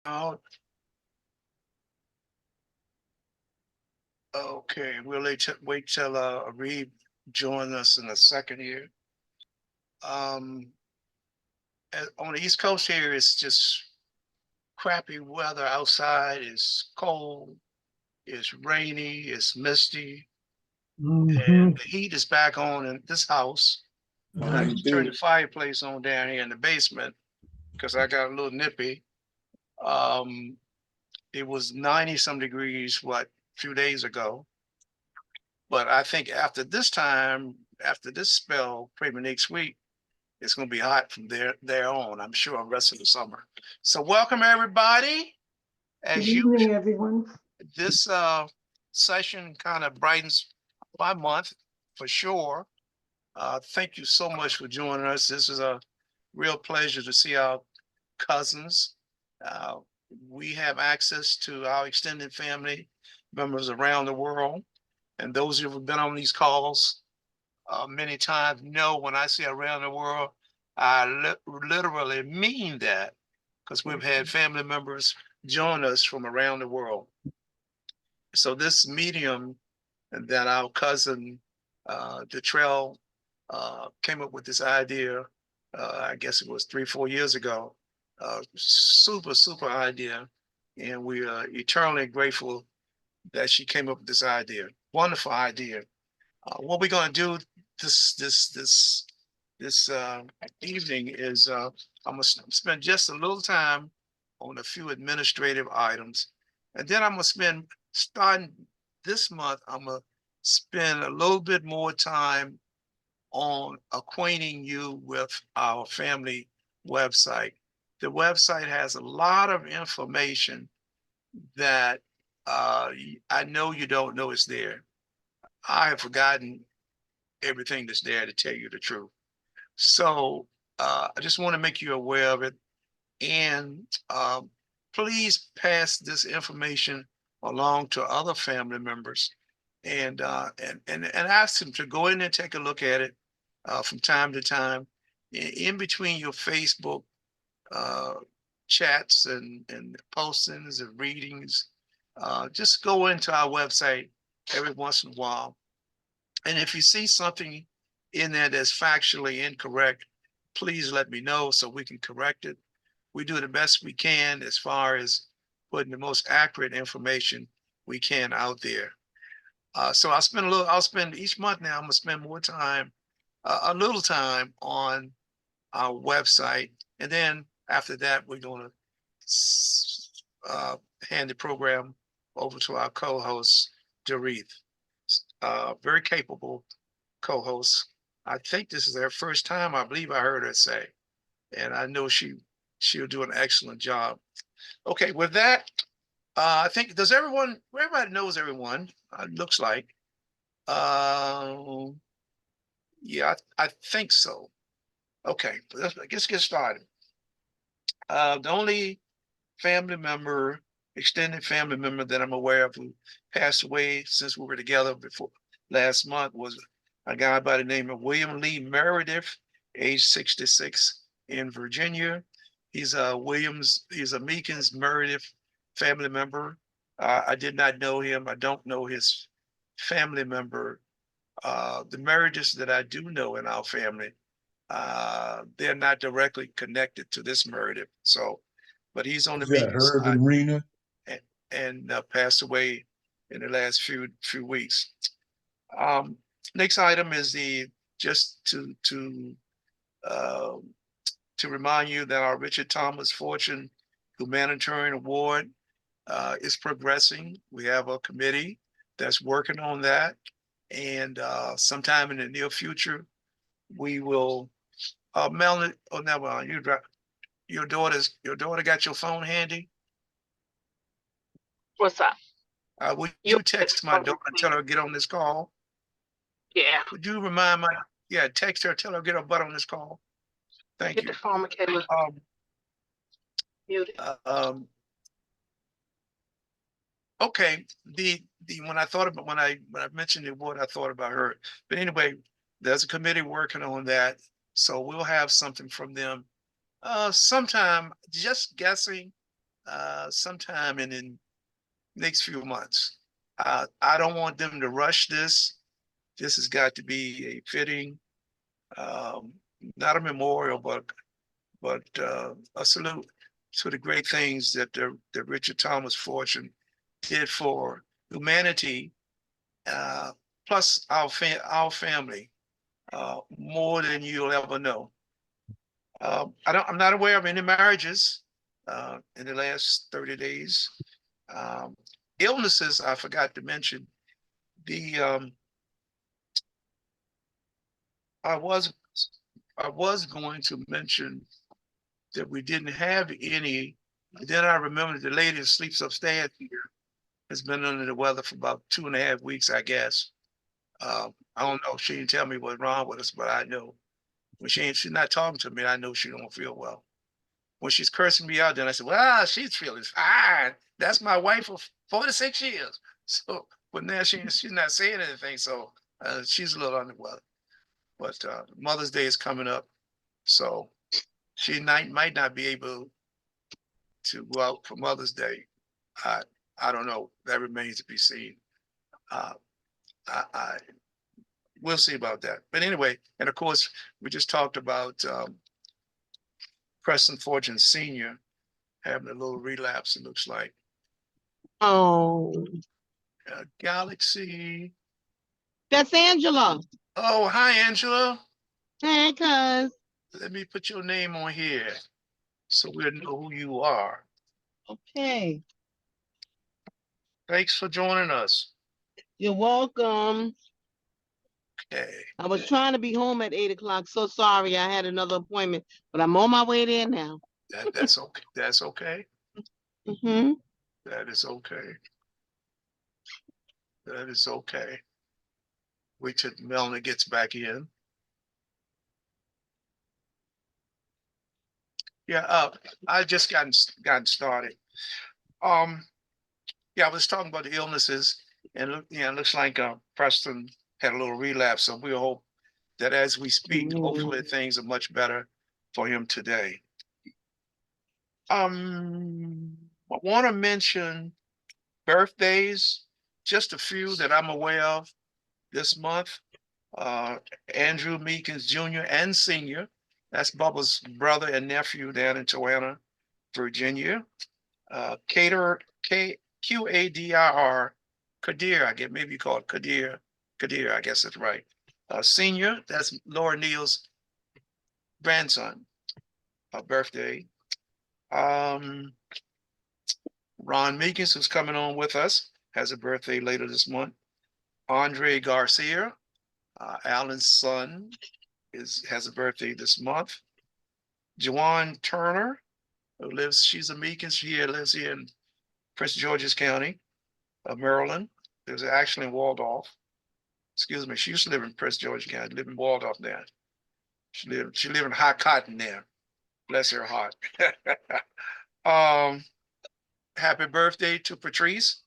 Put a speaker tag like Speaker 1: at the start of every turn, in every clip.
Speaker 1: Out. Okay, we'll wait till Reed join us in a second here. Um, on the East Coast here, it's just crappy weather outside. It's cold. It's rainy. It's misty, and
Speaker 2: Hmm.
Speaker 1: the heat is back on in this house. And I just turned the fireplace on down here in the basement because I got a little nippy. Um, it was 90 some degrees a few days ago. But I think after this time, after this spell, probably next week, it's going to be hot from there on. I'm sure the rest of the summer. So welcome everybody.
Speaker 2: Good
Speaker 1: As usual,
Speaker 2: evening, everyone.
Speaker 1: this session kind of brightens my month for sure. Thank you so much for joining us. This is a real pleasure to see our cousins. Uh, we have access to our extended family members around the world. And those who have been on these calls many times know when I say around the world, I literally mean that because we've had family members join us from around the world. So this medium that our cousin Detrell came up with this idea, I guess it was 3-4 years ago. Super idea, and we are eternally grateful that she came up with this idea. Wonderful idea. What we're going to do this evening is I'm going to spend just a little time on a few administrative items, and then I'm going to spend starting this month. I'm going to spend a little bit more time on acquainting you with our family website. The website has a lot of information that I know you don't know is there. I have forgotten everything that's there, to tell you the truth. So I just want to make you aware of it. And please pass this information along to other family members and ask them to go in and take a look at it from time to time in between your Facebook uh, chats and postings and readings. Just go into our website every once in a while. And if you see something in there that's factually incorrect, please let me know so we can correct it. We do the best we can as far as putting the most accurate information we can out there. So I'll spend each month now, I'm gonna spend more time, a little time on our website. And then after that, we're gonna uh, hand the program over to our co-host, Doreeth. Very capable co-host. I think this is her first time. I believe I heard her say, and I know she'll do an excellent job. Okay, with that, I think everybody knows everyone. Looks like, uh, yeah, I think so. Okay, let's get started. The only family member, extended family member that I'm aware of who passed away since we were together before last month was a guy by the name of William Lee Meredith, age 66 in Virginia. He's he's a Meekins Meredith family member. I did not know him. I don't know his family member. The Merediths that I do know in our family, they're not directly connected to this Meredith. So, but he's on the
Speaker 3: Is that
Speaker 1: Meekins
Speaker 3: Herb
Speaker 1: side
Speaker 3: and Rena?
Speaker 1: and passed away in the last few weeks. Um, Next item is the just uh, to remind you that our Richard Thomas Fortune Humanitarian Award is progressing. We have a committee that's working on that, and sometime in the near future, we will. Melanie, oh, never mind. Your daughter got your phone handy.
Speaker 4: What's up?
Speaker 1: Would
Speaker 4: You
Speaker 1: you text my daughter and tell her to get on this call?
Speaker 4: Yeah.
Speaker 1: Would you remind text her, tell her to get her butt on this call. Thank
Speaker 4: Get
Speaker 1: you.
Speaker 4: the phone, Michaela.
Speaker 1: Um,
Speaker 4: Muted.
Speaker 1: Okay. The when I thought about when I mentioned the award, I thought about her. But anyway, there's a committee working on that, so we'll have something from them sometime. Just guessing, sometime in the next few months. I don't want them to rush this. This has got to be a fitting, um, not a memorial, but a salute to the great things that the Richard Thomas Fortune did for humanity, uh, plus our family, more than you'll ever know. I'm not aware of any marriages in the last 30 days. Um, illnesses, I forgot to mention. The I was I was going to mention that we didn't have any. Then I remembered the lady that sleeps upstairs here has been under the weather for about 2.5 weeks, I guess. I don't know. She didn't tell me what's wrong with us, but I know when she's not talking to me, I know she don't feel well. When she's cursing me out, then I said, "Well, she's feeling fine. That's my wife for 46 years." So, but now she's not saying anything, so she's a little under the weather. But Mother's Day is coming up, so she might not be able to go out for Mother's Day. I I don't know. That remains to be seen. Uh, I we'll see about that. But anyway, and of course, we just talked about Preston Fortune Senior having a little relapse. It looks like
Speaker 2: Oh,
Speaker 1: Galaxy.
Speaker 2: that's Angela.
Speaker 1: Oh, hi, Angela.
Speaker 2: Hey, cuz.
Speaker 1: Let me put your name on here so we'll know who you are.
Speaker 2: Okay.
Speaker 1: Thanks for joining us.
Speaker 2: You're welcome.
Speaker 1: Okay,
Speaker 2: I was trying to be home at 8 o'clock. So sorry, I had another appointment, but I'm on my way there now.
Speaker 1: that's okay. That's okay.
Speaker 2: Mm-hmm.
Speaker 1: That is okay. That is okay. Wait till Melanie gets back in. Yeah, I just gotten started. Um, yeah, I was talking about the illnesses, and it looks like Preston had a little relapse. So we hope that as we speak, hopefully things are much better for him today. I want to mention birthdays, just a few that I'm aware of this month. Uh, Andrew Meekins Jr. and Sr. That's Bubba's brother and nephew down in Joanna, Virginia. Qadir, Kadir, I guess maybe you call it Kadir, I guess that's right. Senior, that's Laura Neal's grandson, birthday. Um, Ron Meekins, who's coming on with us, has a birthday later this month. Andre Garcia, Alan's son, has a birthday this month. Jawan Turner, she's a Meekins, she lives here in Prince George's County, Maryland. There's actually in Waldorf. Excuse me, she used to live in Prince George's County, live in Waldorf now. She lived in hot cotton there. Bless her heart. Happy birthday to Patrice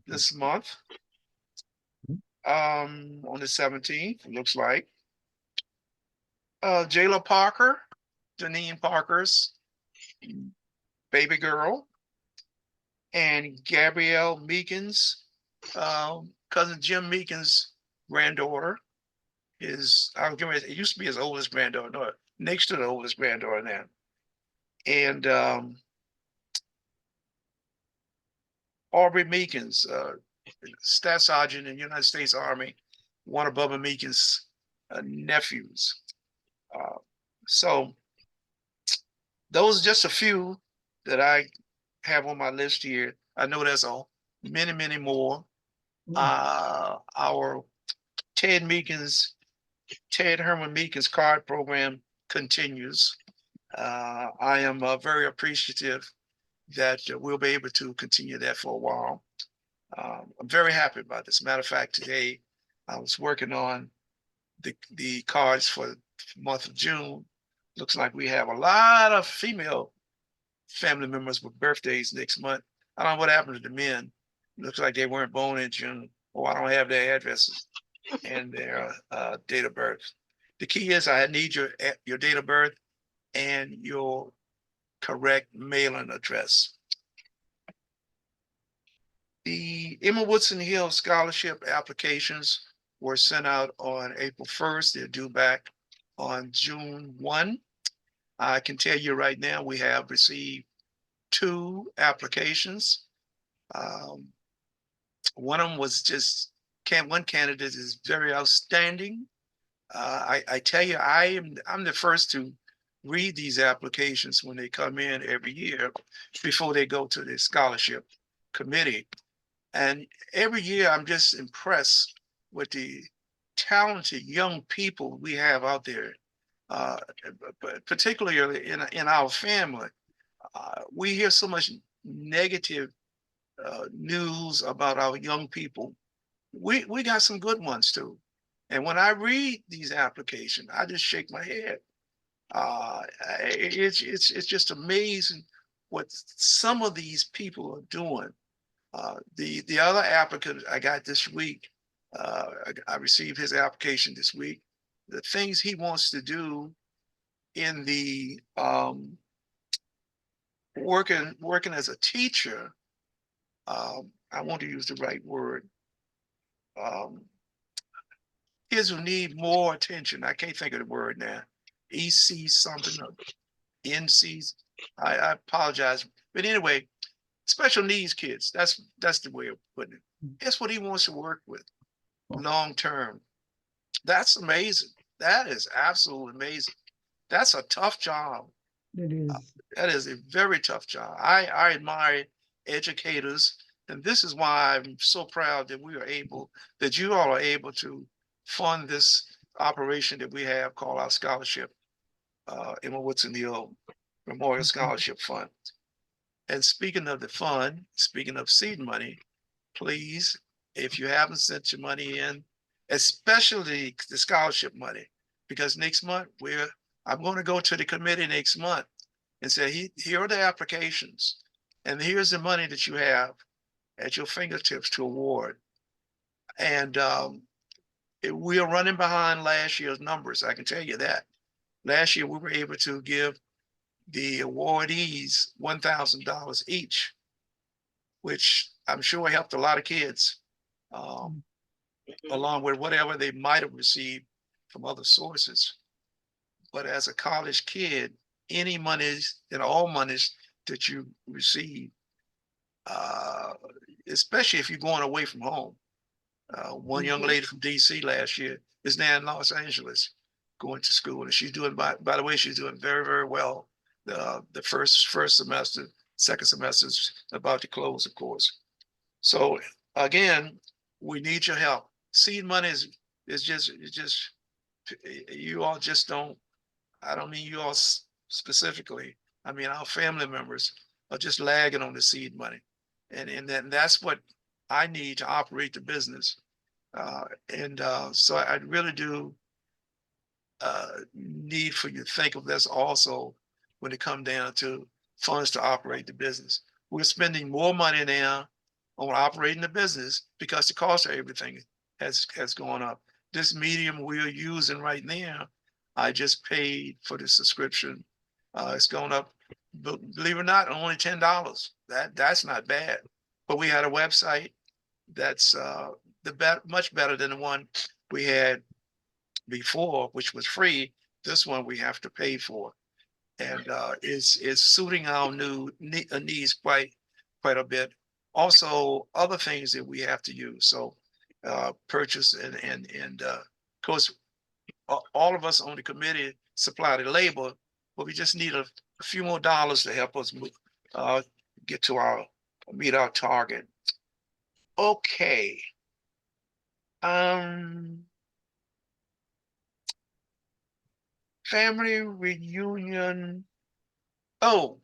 Speaker 1: this month. On the 17th, it looks like. Jayla Parker, Janine Parker's baby girl, and Gabrielle Meekins, cousin Jim Meekins' granddaughter. It used to be his oldest granddaughter, no, next to the oldest granddaughter now. And Aubrey Meekins, Staff Sergeant in the United States Army, one of Bubba Meekins' nephews. So those are just a few that I have on my list here. I know there's many, many more. Our Ted Herman Meekins card program continues. I am very appreciative that we'll be able to continue that for a while. I'm very happy about this. Matter of fact, today I was working on the cards for the month of June. Looks like we have a lot of female family members with birthdays next month. I don't know what happened to the men. Looks like they weren't born in June, or I don't have their addresses and their date of birth. The key is I need your date of birth and your correct mailing address. The Emma Woodson Hill scholarship applications were sent out on April 1st. They're due back on June 1. I can tell you right now, we have received 2 applications. One of them was just, one candidate is very outstanding. I tell you, I'm the first to read these applications when they come in every year before they go to the scholarship committee. And every year I'm just impressed with the talented young people we have out there, particularly in our family. We hear so much negative news about our young people. We got some good ones too. And when I read these applications, I just shake my head. It's just amazing what some of these people are doing. The other applicant I got this week, I received his application this week. The things he wants to do in the working as a teacher, I want to use the right word. Kids who need more attention. I can't think of the word now. EC something or NCs. I apologize. But anyway, special needs kids. That's the way of putting it. That's what he wants to work with long term. That's amazing. That is absolutely amazing. That's a tough job.
Speaker 3: It is.
Speaker 1: That is a very tough job. I admire educators, and this is why I'm so proud that that you all are able to fund this operation that we have called our scholarship, Emma Woodson Hill Memorial Scholarship Fund. And speaking of the fund, speaking of seed money, please, if you haven't sent your money in, especially the scholarship money, because next month I'm going to go to the committee next month and say, here are the applications, and here's the money that you have at your fingertips to award. And we are running behind last year's numbers. I can tell you that. Last year, we were able to give the awardees $1,000 each, which I'm sure helped a lot of kids, along with whatever they might have received from other sources. But as a college kid, any monies and all monies that you receive, especially if you're going away from home. One young lady from DC last year is now in Los Angeles going to school, and she's doing, by the way, she's doing very, very well. The first semester, second semester is about to close, of course. So again, we need your help. Seed money is just you all just don't. I don't mean you all specifically. I mean our family members are just lagging on the seed money, and then that's what I need to operate the business. So I really do need for you to think of this also when it comes down to funds to operate the business. We're spending more money now on operating the business because the cost of everything has gone up. This medium we're using right now, I just paid for the subscription. It's gone up, believe it or not, only $10. That's not bad. But we had a website that's much better than the one we had before, which was free. This one we have to pay for, and it's suiting our new needs quite a bit. Also, other things that we have to use. So purchase and of course, all of us on the committee supply the labor, but we just need a few more dollars to help us get to meet our target. Okay. Family reunion. Oh,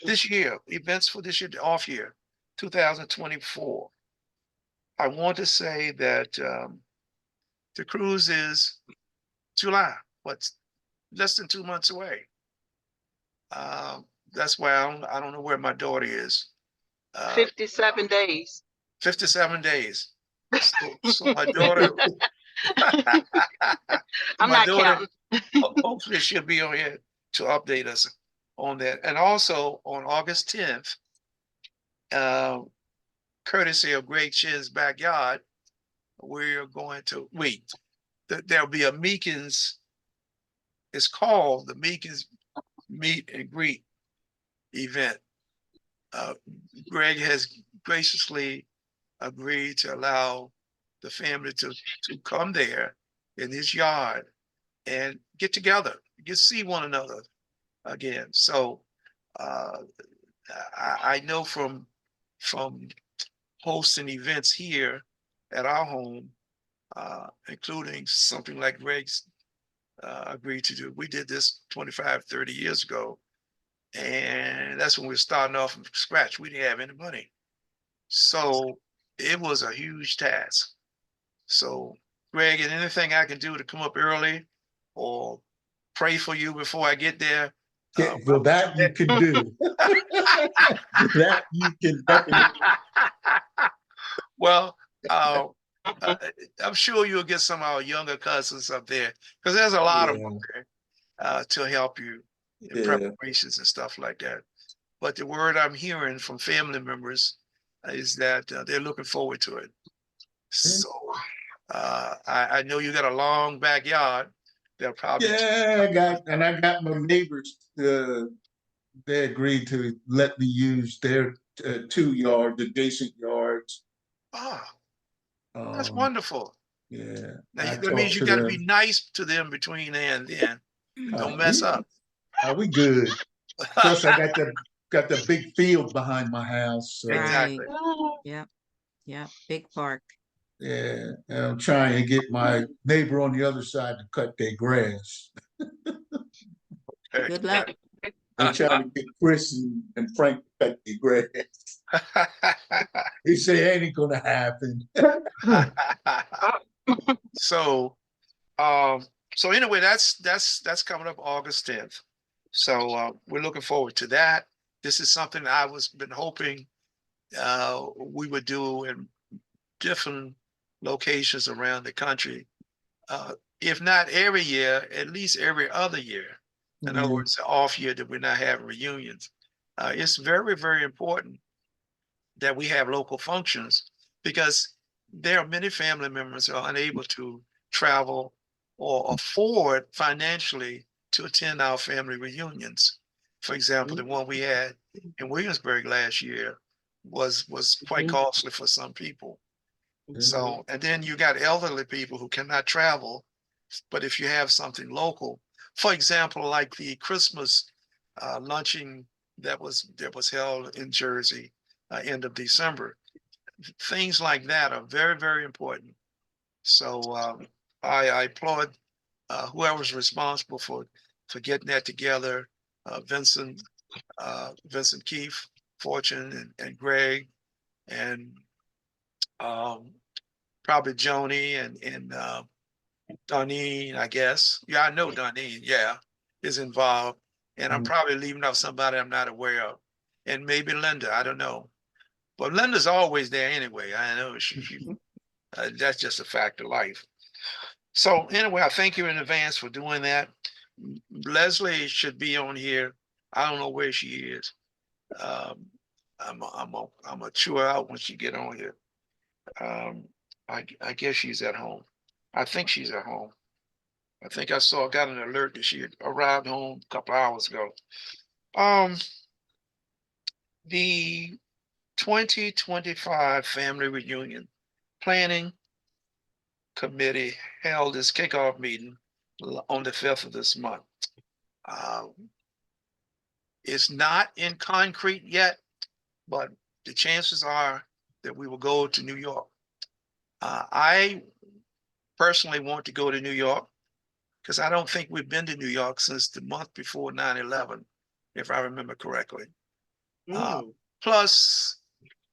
Speaker 1: this year, events for this year, the off year, 2024. I want to say that the cruise is July, what's less than 2 months away. That's why I don't know where my daughter is.
Speaker 4: 57 days.
Speaker 1: 57 days. So my daughter,
Speaker 4: I'm not counting.
Speaker 1: hopefully she'll be on here to update us on that. And also on August 10th, courtesy of Greg Chin's backyard, we're going to there'll be a Meekins. It's called the Meekins Meet and Greet event. Uh, Greg has graciously agreed to allow the family to come there in his yard and get together, get to see one another again. So I know from hosting events here at our home, including something like Greg's agreed to do. We did this 25, 30 years ago. And that's when we were starting off from scratch. We didn't have any money. So it was a huge task. So Greg, and anything I can do to come up early or pray for you before I get there.
Speaker 3: Well, that you can do. That you can definitely.
Speaker 1: Well, I'm sure you'll get some of our younger cousins up there because there's a lot of them there to help you in preparations and stuff like that. But the word I'm hearing from family members is that they're looking forward to it. So I know you got a long backyard. They'll probably
Speaker 3: I got my neighbors. They agreed to let me use their 2 yards, adjacent yards.
Speaker 1: That's wonderful.
Speaker 3: Yeah.
Speaker 1: Now, that means you got to be nice to them between now and then. Don't mess up.
Speaker 3: We good. Plus, I got the big field behind my house. So.
Speaker 1: Exactly.
Speaker 5: Yep. Yeah. Big park.
Speaker 3: Yeah, and I'm trying to get my neighbor on the other side to cut their grass.
Speaker 5: Good luck.
Speaker 3: I'm trying to get Chris and Frank to cut their grass. He say ain't gonna happen.
Speaker 1: So anyway, that's coming up August 10th. So we're looking forward to that. This is something I been hoping we would do in different locations around the country. If not every year, at least every other year. In other words, the off year that we're not having reunions. It's very, very important that we have local functions because there are many family members who are unable to travel or afford financially to attend our family reunions. For example, the one we had in Williamsburg last year was quite costly for some people. So, and then you got elderly people who cannot travel, but if you have something local, for example, like the Christmas luncheon that was held in Jersey, end of December, things like that are very, very important. So I applaud whoever's responsible for getting that together, Vincent Keefe, Fortune, and Greg, and probably Joni and Darlene, I guess. Yeah, I know Darlene, is involved. And I'm probably leaving out somebody I'm not aware of. And maybe Linda, I don't know. But Linda's always there anyway. I know that's just a fact of life. So anyway, I thank you in advance for doing that. Leslie should be on here. I don't know where she is. I'm gonna chew her out when she get on here. I guess she's at home. I think she's at home. I think got an alert that she had arrived home a couple hours ago. The 2025 Family Reunion Planning Committee held its kickoff meeting on the 5th of this month. It's not in concrete yet, but the chances are that we will go to New York. I personally want to go to New York because I don't think we've been to New York since the month before 9/11, if I remember correctly. Plus,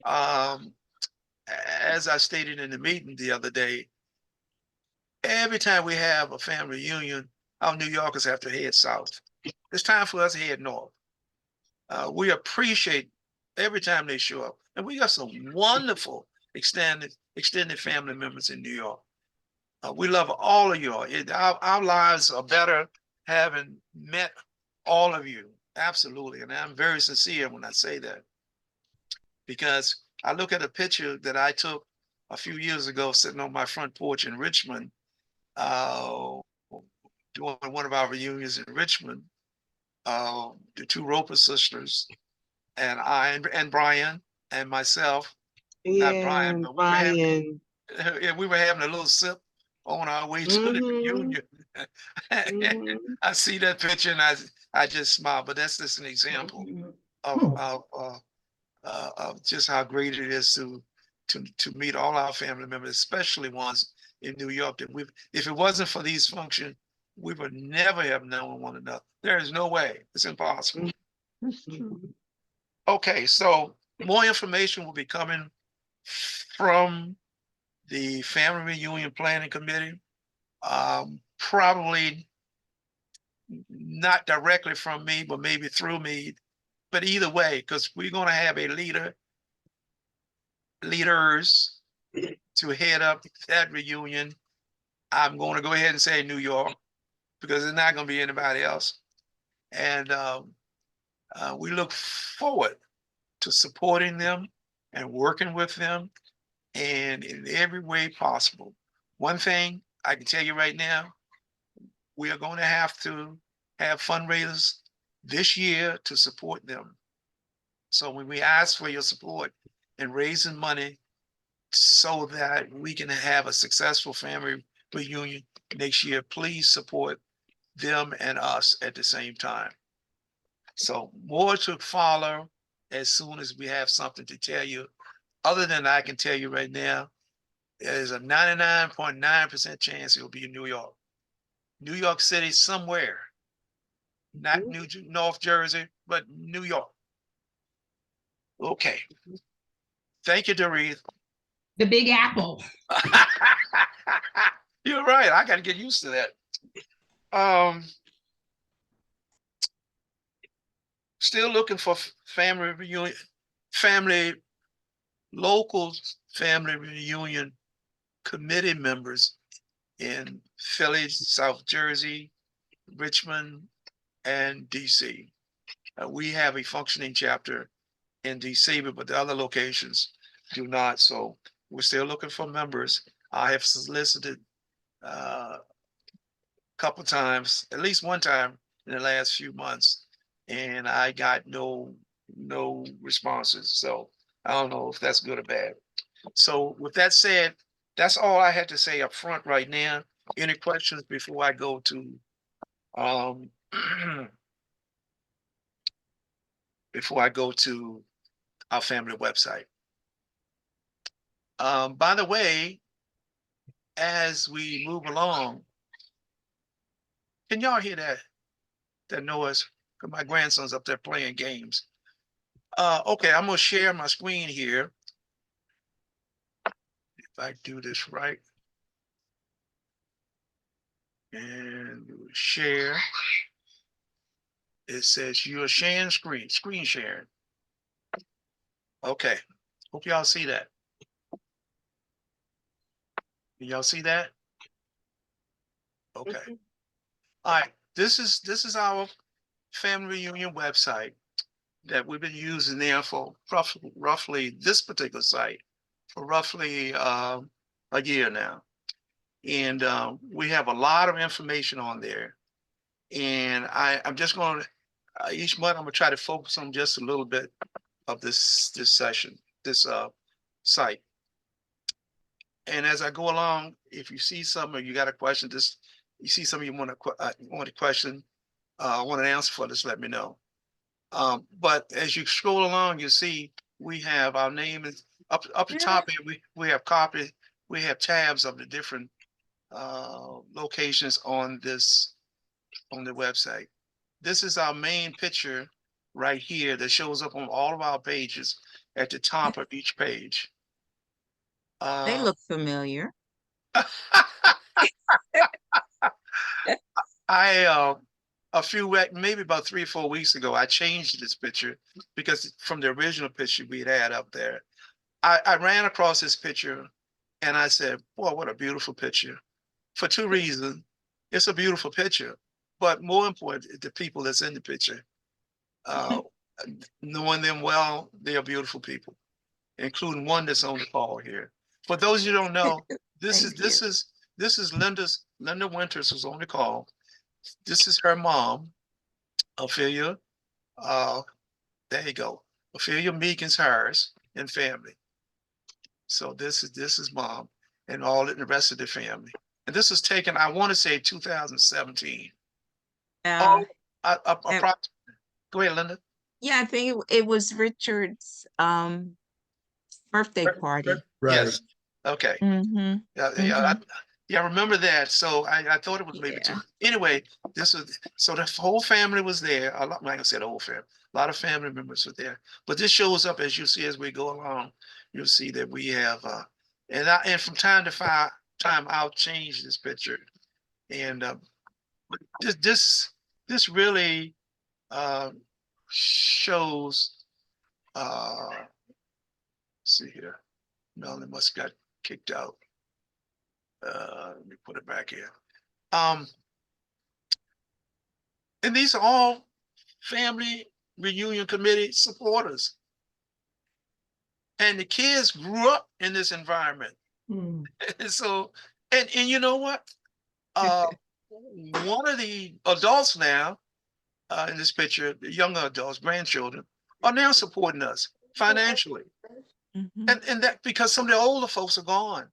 Speaker 1: as I stated in the meeting the other day, every time we have a family reunion, our New Yorkers have to head south. It's time for us to head north. We appreciate every time they show up. And we got some wonderful extended family members in New York. We love all of you. Our lives are better having met all of you. Absolutely. And I'm very sincere when I say that, because I look at a picture that I took a few years ago sitting on my front porch in Richmond, uh, doing one of our reunions in Richmond, the two Roper sisters and I and Brian and myself, not
Speaker 2: Yeah,
Speaker 1: Brian, but we were having
Speaker 2: Brian.
Speaker 1: yeah, we were having a little sip on our way to the
Speaker 2: Mm-hmm.
Speaker 1: reunion.
Speaker 2: Mm-hmm.
Speaker 1: I see that picture and I just smile. But that's just an example of just how great it is to meet all our family members, especially ones in New York that we, if it wasn't for these functions, we would never have known one another. There is no way. It's impossible.
Speaker 2: That's true.
Speaker 1: Okay, so more information will be coming from the Family Reunion Planning Committee. Probably not directly from me, but maybe through me. But either way, because we're going to have a leaders to head up that reunion. I'm going to go ahead and say New York because there's not going to be anybody else. And we look forward to supporting them and working with them and in every way possible. One thing I can tell you right now, we are going to have fundraisers this year to support them. So when we ask for your support in raising money so that we can have a successful family reunion next year, please support them and us at the same time. So more to follow as soon as we have something to tell you. Other than I can tell you right now, there's a 99.9% chance it will be in New York. New York City somewhere, not North Jersey, but New York. Okay. Thank you, Dorit.
Speaker 6: The Big Apple.
Speaker 1: You're right. I got to get used to that. Still looking for family reunion, local family reunion committee members in Philly, South Jersey, Richmond, and DC. We have a functioning chapter in DC, but the other locations do not. So we're still looking for members. I have solicited a couple times, at least one time in the last few months, and I got no responses. So I don't know if that's good or bad. So with that said, that's all I had to say up front right now. Any questions before I go to before I go to our family website? By the way, as we move along, can y'all hear that noise? Because my grandson's up there playing games. Okay, I'm gonna share my screen here. If I do this right. And share. It says you're sharing screen sharing. Okay, hope y'all see that. Can y'all see that? Okay. All right, this is our family reunion website that we've been using there for roughly this particular site for roughly a year now. And we have a lot of information on there. And I'm just going to, each month I'm going to try to focus on just a little bit of this session, this site. And as I go along, if you see something or you got a question, you see something you want to question, want an answer for, just let me know. But as you scroll along, you see we have our name is up the top here. We have copy. We have tabs of the different locations on the website. This is our main picture right here that shows up on all of our pages at the top of each page.
Speaker 5: They look familiar.
Speaker 1: Maybe about 3 or 4 weeks ago, I changed this picture because from the original picture we had up there, I ran across this picture and I said, boy, what a beautiful picture. For two reasons. It's a beautiful picture, but more important, the people that's in the picture. Uh, knowing them well, they are beautiful people, including one that's on the call here. For those you don't know,
Speaker 5: Thank you.
Speaker 1: this is Linda Winters who's on the call. This is her mom, Ophelia. There you go. Ophelia Meekins Harris and family. So this is mom and all the rest of the family. And this was taken, I want to say 2017.
Speaker 5: Uh, it-
Speaker 1: Go ahead, Linda.
Speaker 5: yeah, I think it was Richard's birthday party.
Speaker 3: Right.
Speaker 1: Yes. Okay.
Speaker 5: Mm-hmm.
Speaker 1: Yeah, I remember that. So I thought it was maybe two.
Speaker 5: Yeah.
Speaker 1: Anyway, so the whole family was there. A lot, like I said, the whole family. A lot of family members were there. But this shows up as you see as we go along. You'll see that we have, and from time to time, I'll change this picture. And this really shows. Let's see here. Melanie must got kicked out. Let me put it back here. And these are all family reunion committee supporters. And the kids grew up in this environment.
Speaker 6: Mm.
Speaker 1: And so, and you know what? One of the adults now in this picture, the younger adults, grandchildren, are now supporting us financially.
Speaker 5: Mm-hmm.
Speaker 1: And that because some of the older folks are gone.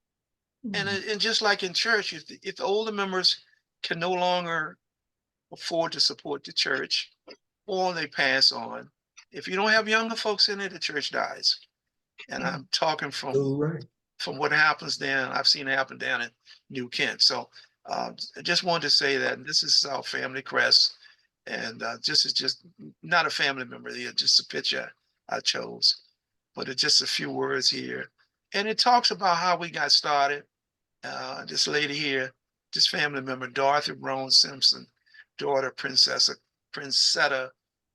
Speaker 6: Mm.
Speaker 1: And just like in church, if the older members can no longer afford to support the church or they pass on, if you don't have younger folks in it, the church dies. And I'm talking
Speaker 3: Oh, right.
Speaker 1: from what happens down, I've seen it happen down in New Kent. So I just wanted to say that this is our family crest. And this is just not a family member here, just a picture I chose. But it's just a few words here. And it talks about how we got started. This lady here, this family member, Dorothy Roan Simpson, daughter Princetta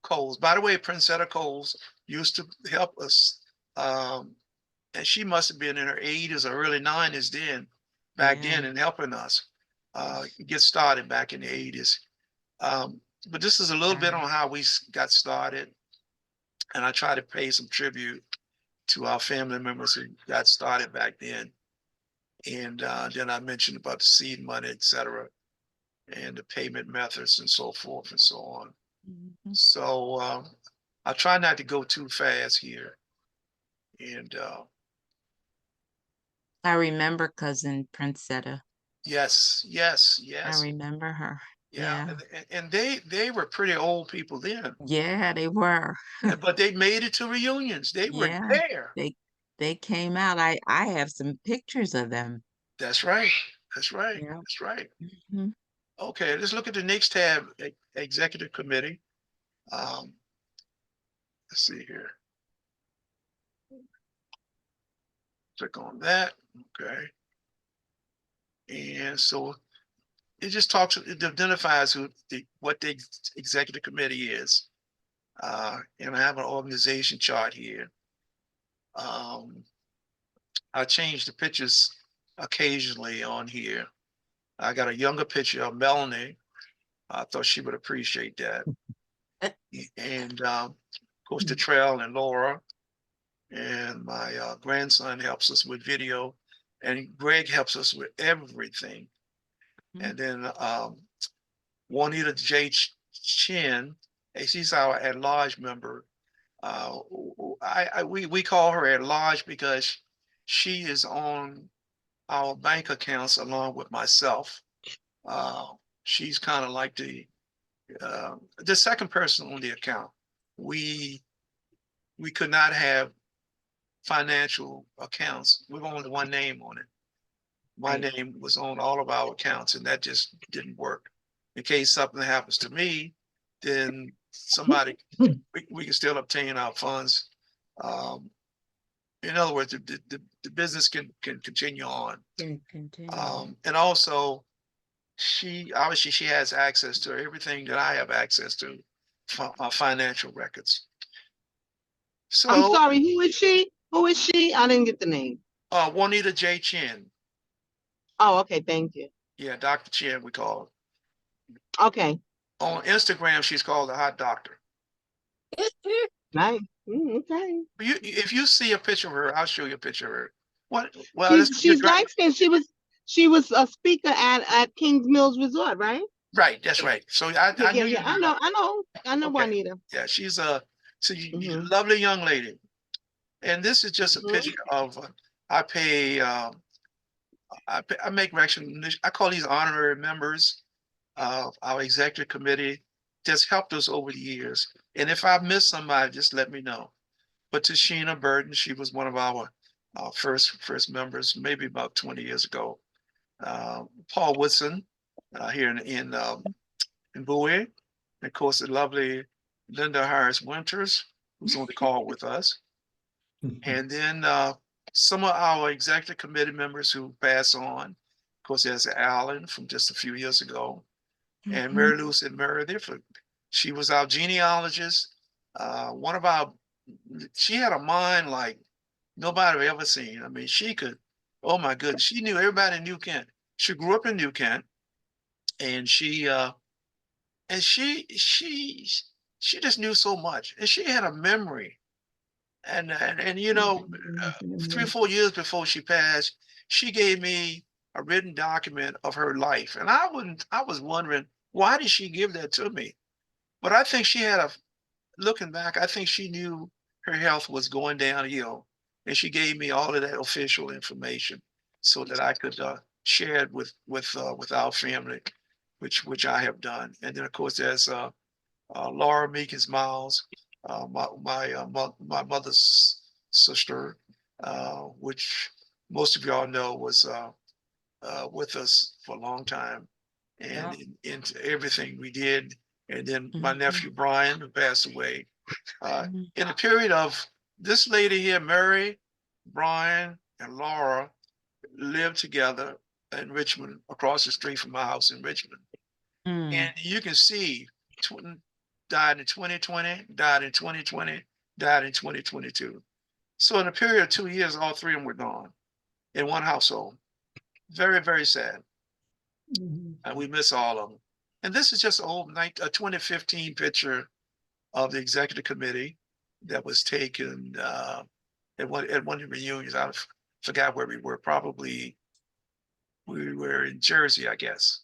Speaker 1: Coles. By the way, Princetta Coles used to help us. And she must have been in her 80s or early 90s back then and helping us get started back in the 80s. But this is a little bit on how we got started. And I try to pay some tribute to our family members who got started back then. And then I mentioned about the seed money, et cetera, and the payment methods and so forth and so on.
Speaker 5: Mm-hmm.
Speaker 1: So I try not to go too fast here. And
Speaker 5: I remember cousin Princetta.
Speaker 1: yes.
Speaker 5: I remember her.
Speaker 1: Yeah. And they were pretty old people then.
Speaker 5: Yeah, they were.
Speaker 1: But they made it to reunions. They were
Speaker 5: Yeah,
Speaker 1: there.
Speaker 5: they came out. I have some pictures of them.
Speaker 1: That's right.
Speaker 5: Yeah.
Speaker 1: That's right.
Speaker 5: Mm-hmm.
Speaker 1: Okay, let's look at the next tab, Executive Committee. Let's see here. Click on that. Okay. And so it just talks, it identifies what the Executive Committee is. And I have an organization chart here. I change the pictures occasionally on here. I got a younger picture of Melanie. I thought she would appreciate that. And of course, the Trail and Laura. And my grandson helps us with video. And Greg helps us with everything. And then Juanita J. Chin, she's our at-large member. We call her at-large because she is on our bank accounts along with myself. She's kind of like the second person on the account. We could not have financial accounts with only one name on it. My name was on all of our accounts, and that just didn't work. In case something happens to me, then somebody we can still obtain our funds. In other words, the business can continue on. And also, she has access to everything that I have access to, financial records. So
Speaker 2: I'm sorry, who is she? Who is she? I didn't get the name.
Speaker 1: Juanita J. Chin.
Speaker 2: Oh, okay, thank you.
Speaker 1: Yeah, Dr. Chin, we call her.
Speaker 2: Okay.
Speaker 1: On Instagram, she's called the Hot Doctor.
Speaker 2: Nice. Okay.
Speaker 1: If you see a picture of her, I'll show you a picture of her. What? Well,
Speaker 2: She's light skinned. She was a speaker at Kings Mills Resort, right?
Speaker 1: right. That's right. So
Speaker 2: Yeah,
Speaker 1: I
Speaker 2: yeah,
Speaker 1: knew
Speaker 2: yeah.
Speaker 1: you'd be
Speaker 2: I
Speaker 1: right.
Speaker 2: know, I know, I know
Speaker 1: Okay.
Speaker 2: Juanita.
Speaker 1: Yeah, she's a
Speaker 2: Hmm.
Speaker 1: lovely young lady. And this is just a
Speaker 2: Hmm.
Speaker 1: picture of I pay I make recognition. I call these honorary members of our executive committee. Just helped us over the years. And if I miss somebody, just let me know. But Tashina Burton, she was one of our first members, maybe about 20 years ago. Paul Woodson here in Bowie. And of course, the lovely Linda Harris Winters, who's on the call with us. And then some of our executive committee members who pass on. Of course, there's Alan from just a few years ago, and Mary Louise and Meredith. She was our genealogist. One of our, she had a mind like nobody ever seen. I mean, she could, oh my goodness, she knew everybody in New Kent. She grew up in New Kent, and she just knew so much, and she had a memory. And you know, 3 or 4 years before she passed, she gave me a written document of her life, and I was wondering why did she give that to me? But I think she had a looking back, I think she knew her health was going downhill, and she gave me all of that official information so that I could share it with our family, which I have done. And then of course there's Laura Meekins Miles, my mother's sister, which most of y'all know was with us for a long time, and into everything we did. And then my nephew Brian, who passed away, in a period of this lady here, Mary, Brian, and Laura lived together in Richmond, across the street from my house in Richmond. And you can see, died in 2020, died in 2020, died in 2022. So in a period of 2 years, all three of them were gone in one household. Very, very sad. And we miss all of them. And this is just an old 2015 picture of the executive committee that was taken at one of the reunions. I forgot where we were. Probably we were in Jersey, I guess.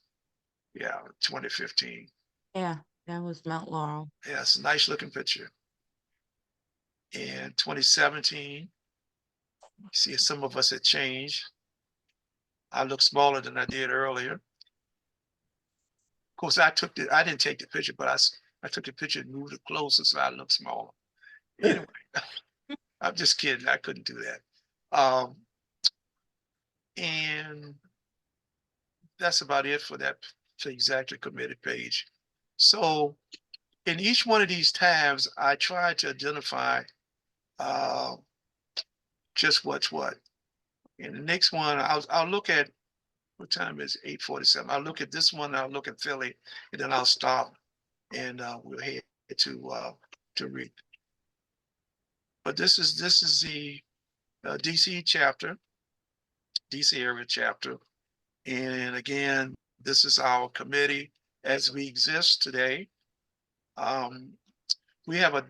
Speaker 1: Yeah, 2015.
Speaker 5: Yeah, that was Mount Laurel.
Speaker 1: Yeah, it's a nice looking picture. In 2017, you see some of us had changed. I look smaller than I did earlier. Of course, I didn't take the picture, but I took the picture and moved it closer so I look smaller. Anyway, I'm just kidding. I couldn't do that. And that's about it for that for executive committee page. So in each one of these tabs, I try to identify just what's what. In the next one, I'll look at what time is 8:47. I'll look at this one. I'll look at Philly, and then I'll stop, and we'll head to read. But this is the DC chapter, DC area chapter, and again, this is our committee as we exist today. We have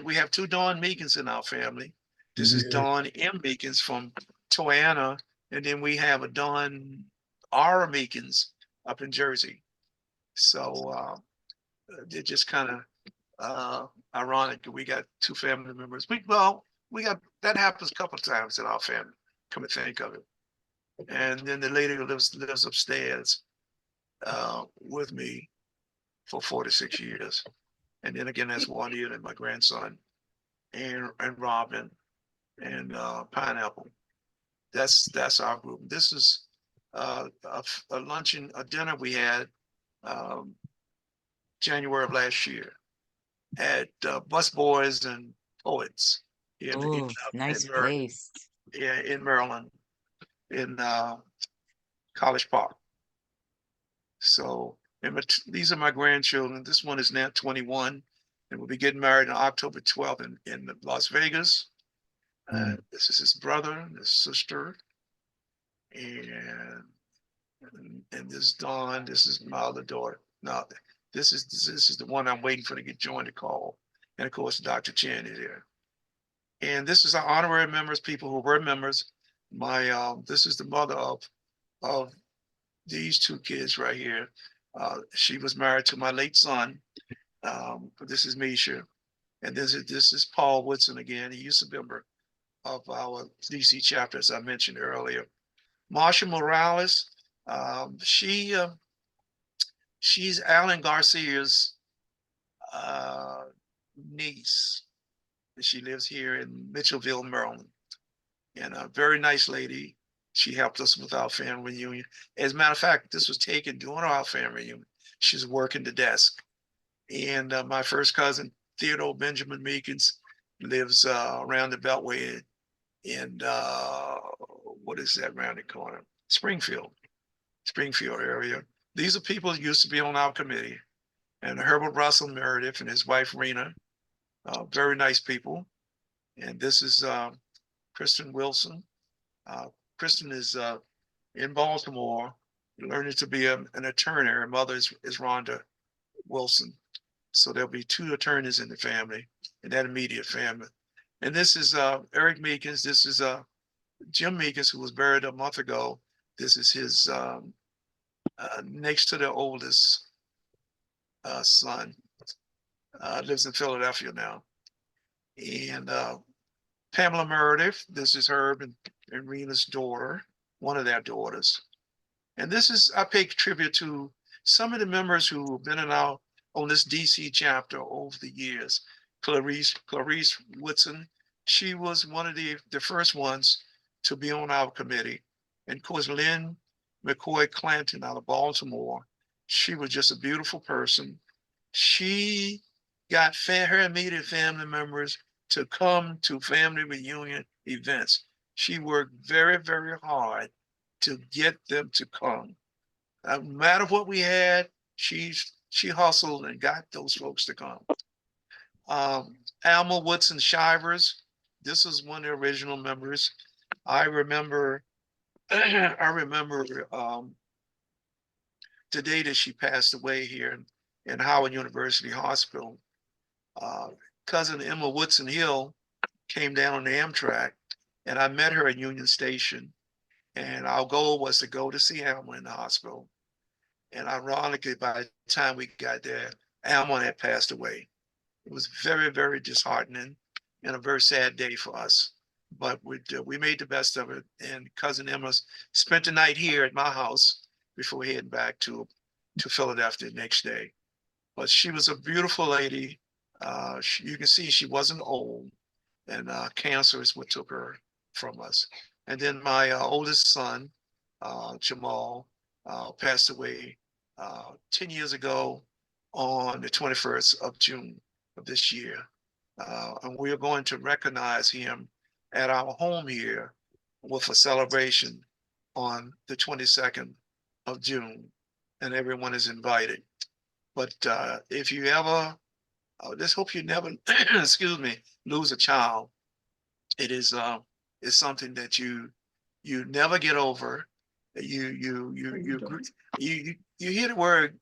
Speaker 1: we have two Dawn Meekins in our family. This is Dawn M. Meekins from Toanna, and then we have a Dawn R. Meekins up in Jersey. So they're just kind of ironic. We got two family members. We got that happens a couple of times in our family. Come to think of it. And then the lady who lives upstairs with me for 46 years. And then again, that's Juanita and my grandson, and Robin, and Pineapple. That's our group. This is a luncheon, a dinner we had January of last year at Bus Boys and Poets
Speaker 5: Oh, nice place.
Speaker 1: in Maryland, in College Park. So these are my grandchildren. This one is now 21, and we'll be getting married on October 12th in Las Vegas. This is his brother and his sister, and this Dawn. This is my other daughter. No, this is the one I'm waiting for to get joined the call. And of course, Dr. Chan is here. And this is our honorary members, people who were members. This is the mother of these two kids right here. She was married to my late son. This is Misha. And this is Paul Woodson again. He used to be a member of our DC chapter, as I mentioned earlier. Marsha Morales, she's Alan Garcia's niece. She lives here in Mitchellville, Maryland, and a very nice lady. She helped us with our family reunion. As a matter of fact, this was taken during our family reunion. She's working the desk. And my first cousin, Theodore Benjamin Meekins, lives around the Beltway in, what is that around the corner? Springfield area. These are people who used to be on our committee. And Herbert Russell Meredith and his wife, Rena, very nice people. And this is Kristen Wilson. Kristen is in Baltimore, learning to be an attorney. Her mother is Rhonda Wilson. So there'll be two attorneys in the family, in that immediate family. And this is Eric Meekins. This is Jim Meekins, who was buried a month ago. This is his next to the oldest son. Lives in Philadelphia now. And Pamela Meredith, this is Herb and Rena's daughter, one of their daughters. And this is, I pay tribute to some of the members who have been on this DC chapter over the years. Clarice Woodson, she was one of the first ones to be on our committee. And of course, Lynn McCoy Clanton out of Baltimore, she was just a beautiful person. She got her immediate family members to come to family reunion events. She worked very, very hard to get them to come. No matter what we had, she hustled and got those folks to come. Alma Woodson Shivers, this is one of the original members. I remember the day that she passed away here in Howard University Hospital. Cousin Emma Woodson Hill came down on the Amtrak, and I met her at Union Station. And our goal was to go to see Alma in the hospital. And ironically, by the time we got there, Alma had passed away. It was very, very disheartening and a very sad day for us. But we made the best of it. And Cousin Emma spent the night here at my house before heading back to Philadelphia the next day. But she was a beautiful lady. You can see she wasn't old, and cancer is what took her from us. And then my oldest son, Jamal, passed away 10 years ago on the 21st of June of this year. And we are going to recognize him at our home here with a celebration on the 22nd of June, and everyone is invited. But if you ever, I just hope you never, excuse me, lose a child. It is it's something that you never get over. You hear the word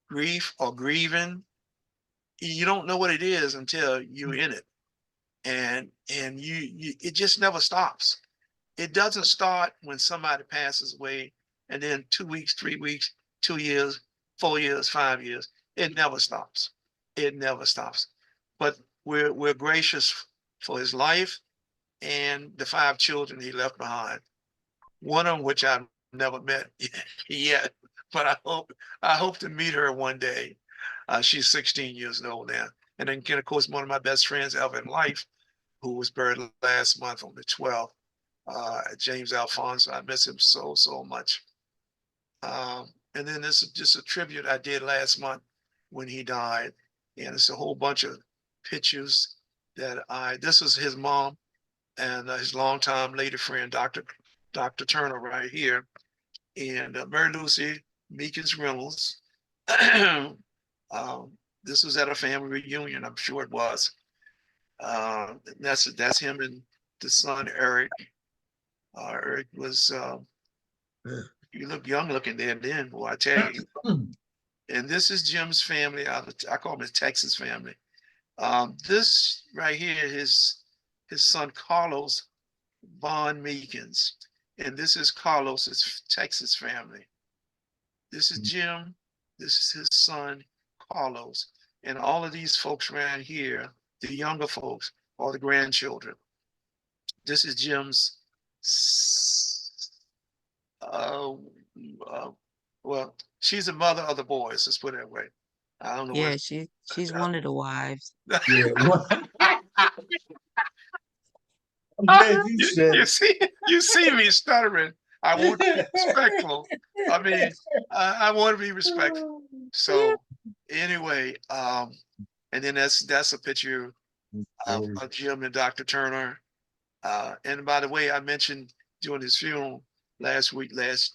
Speaker 1: grief or grieving. You don't know what it is until you're in it, and it just never stops. It doesn't start when somebody passes away, and then 2 weeks, 3 weeks, 2 years, 4 years, 5 years. It never stops. It never stops. But we're gracious for his life and the 5 children he left behind. One of them, which I've never met yet, but I hope to meet her one day. She's 16 years old now. And then, of course, one of my best friends ever in life, who was buried last month on the 12th, James Alfonso. I miss him so much. And then this is just a tribute I did last month when he died. And it's a whole bunch of pictures that this is his mom and his longtime lady friend, Dr. Turner right here. And Mary Lucy Meekins Reynolds. This was at a family reunion, I'm sure it was. That's him and the son, Eric. Eric was, you look young looking there then, boy, I tell you. And this is Jim's family. I call him his Texas family. This right here, his son Carlos Von Meekins, and this is Carlos's Texas family. This is Jim. This is his son Carlos, and all of these folks around here, the younger folks, all the grandchildren. This is Jim's. Uh, uh, well, she's the mother of the boys. Let's put it that way. I don't know
Speaker 5: Yeah,
Speaker 1: where.
Speaker 5: she's one of the wives.
Speaker 3: Yeah. I'm glad you said
Speaker 1: You
Speaker 3: it.
Speaker 1: see me stuttering. I want to be respectful. I mean, I want to be respectful. So anyway, and then that's a picture of Jim and Dr. Turner. And by the way, I mentioned during his funeral last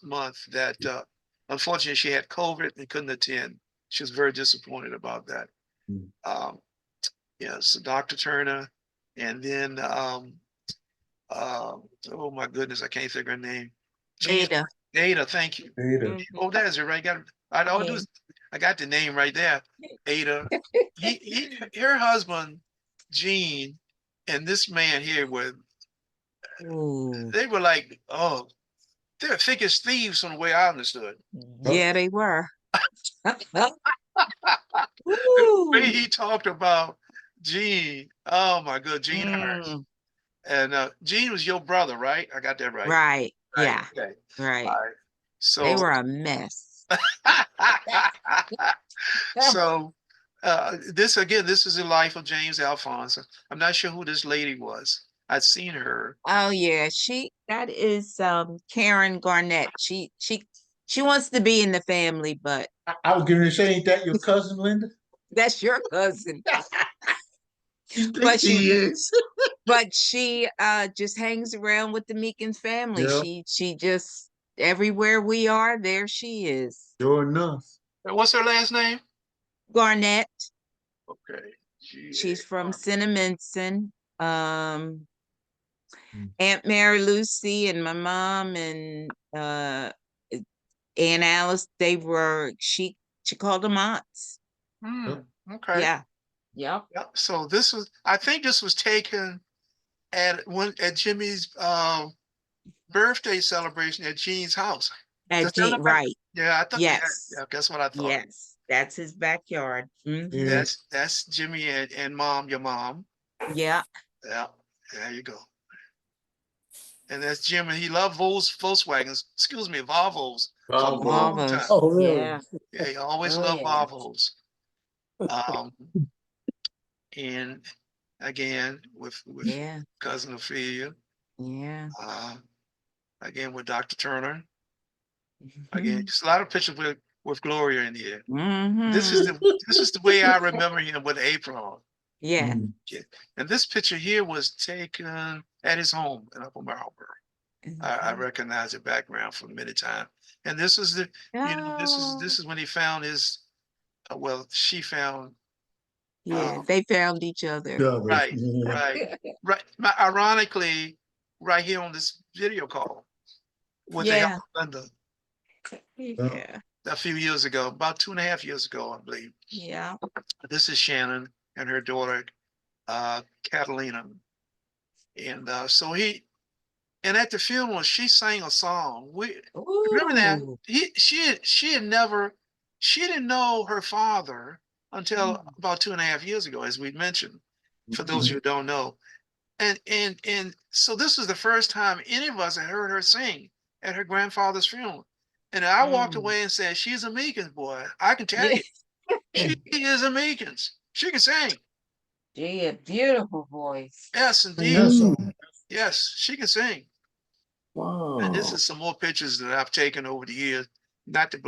Speaker 1: month, that unfortunately she had COVID and couldn't attend. She was very disappointed about that. Yeah, so Dr. Turner, and then oh my goodness, I can't think of her name.
Speaker 5: Ada.
Speaker 1: Ada, thank you.
Speaker 3: Ada.
Speaker 1: Oh, that is it, right? I got the name right there. Ada. Her husband, Gene, and this man here
Speaker 5: Ooh.
Speaker 1: they were like, oh, they're thick as thieves from the way I understood.
Speaker 5: Yeah, they were.
Speaker 1: The way he talked about Gene, oh my God, Gene Harris. And Gene was your brother, right? I got that right.
Speaker 5: Right.
Speaker 1: Right,
Speaker 5: Yeah.
Speaker 1: okay.
Speaker 5: Right.
Speaker 1: All right. So
Speaker 5: They were a mess.
Speaker 1: so this is the life of James Alphonse. I'm not sure who this lady was. I'd seen her.
Speaker 5: Oh yeah, that is Karen Garnett. She wants to be in the family, but
Speaker 3: I was going to say, ain't that your cousin, Linda?
Speaker 5: that's your cousin.
Speaker 3: You think
Speaker 5: But
Speaker 3: she is?
Speaker 5: But she just hangs around with the Meekins family.
Speaker 3: Yeah.
Speaker 5: She just everywhere we are, there she is.
Speaker 3: Sure enough.
Speaker 1: And what's her last name?
Speaker 5: Garnett.
Speaker 1: Okay.
Speaker 5: She's from Cinnaminson. Aunt Mary Lucy and my mom and Aunt Alice, she called them aunts.
Speaker 1: Okay.
Speaker 5: Yeah. Yep.
Speaker 1: Yeah. So I think this was taken at Jimmy's birthday celebration at Gene's house.
Speaker 5: Right.
Speaker 1: Yeah, I thought.
Speaker 5: Yes.
Speaker 1: Yeah, that's what I thought.
Speaker 5: Yes. That's his backyard.
Speaker 1: That's Jimmy and mom, your mom.
Speaker 5: Yeah.
Speaker 1: Yeah. There you go. And that's Jim, and he loved Volkswagens. Excuse me, Volvos. For a long
Speaker 5: Volvos.
Speaker 1: time.
Speaker 3: Oh, really?
Speaker 5: Yeah.
Speaker 1: Yeah, he always
Speaker 5: Oh,
Speaker 1: loved
Speaker 5: yeah.
Speaker 1: Volvos. And again with
Speaker 5: Yeah.
Speaker 1: cousin Ophelia.
Speaker 5: Yeah.
Speaker 1: Again with Dr. Turner. Again, just a lot of pictures with Gloria in here. This is the way I remember him with the apron on.
Speaker 5: Yeah.
Speaker 1: And this picture here was taken at his home in Upper Marlboro. I recognize the background from many times. And this is this is when he found his she found
Speaker 5: they found each other.
Speaker 1: right. Ironically, right here on this video call with the help of Linda.
Speaker 5: Yeah.
Speaker 1: A few years ago, about 2.5 years ago, I believe.
Speaker 5: Yeah.
Speaker 1: This is Shannon and her daughter, Catalina. And and at the funeral, she sang a song. Remember that? She didn't know her father until about 2.5 years ago, as we mentioned, for those who don't know. And so this was the first time any of us had heard her sing at her grandfather's funeral. And I walked away and said, she's a Meekins boy. I can tell you, she is a Meekins. She can sing.
Speaker 5: She a beautiful voice.
Speaker 1: Yes, indeed. Yes, she can sing.
Speaker 3: Wow.
Speaker 1: And this is some more pictures that I've taken over the years. Not the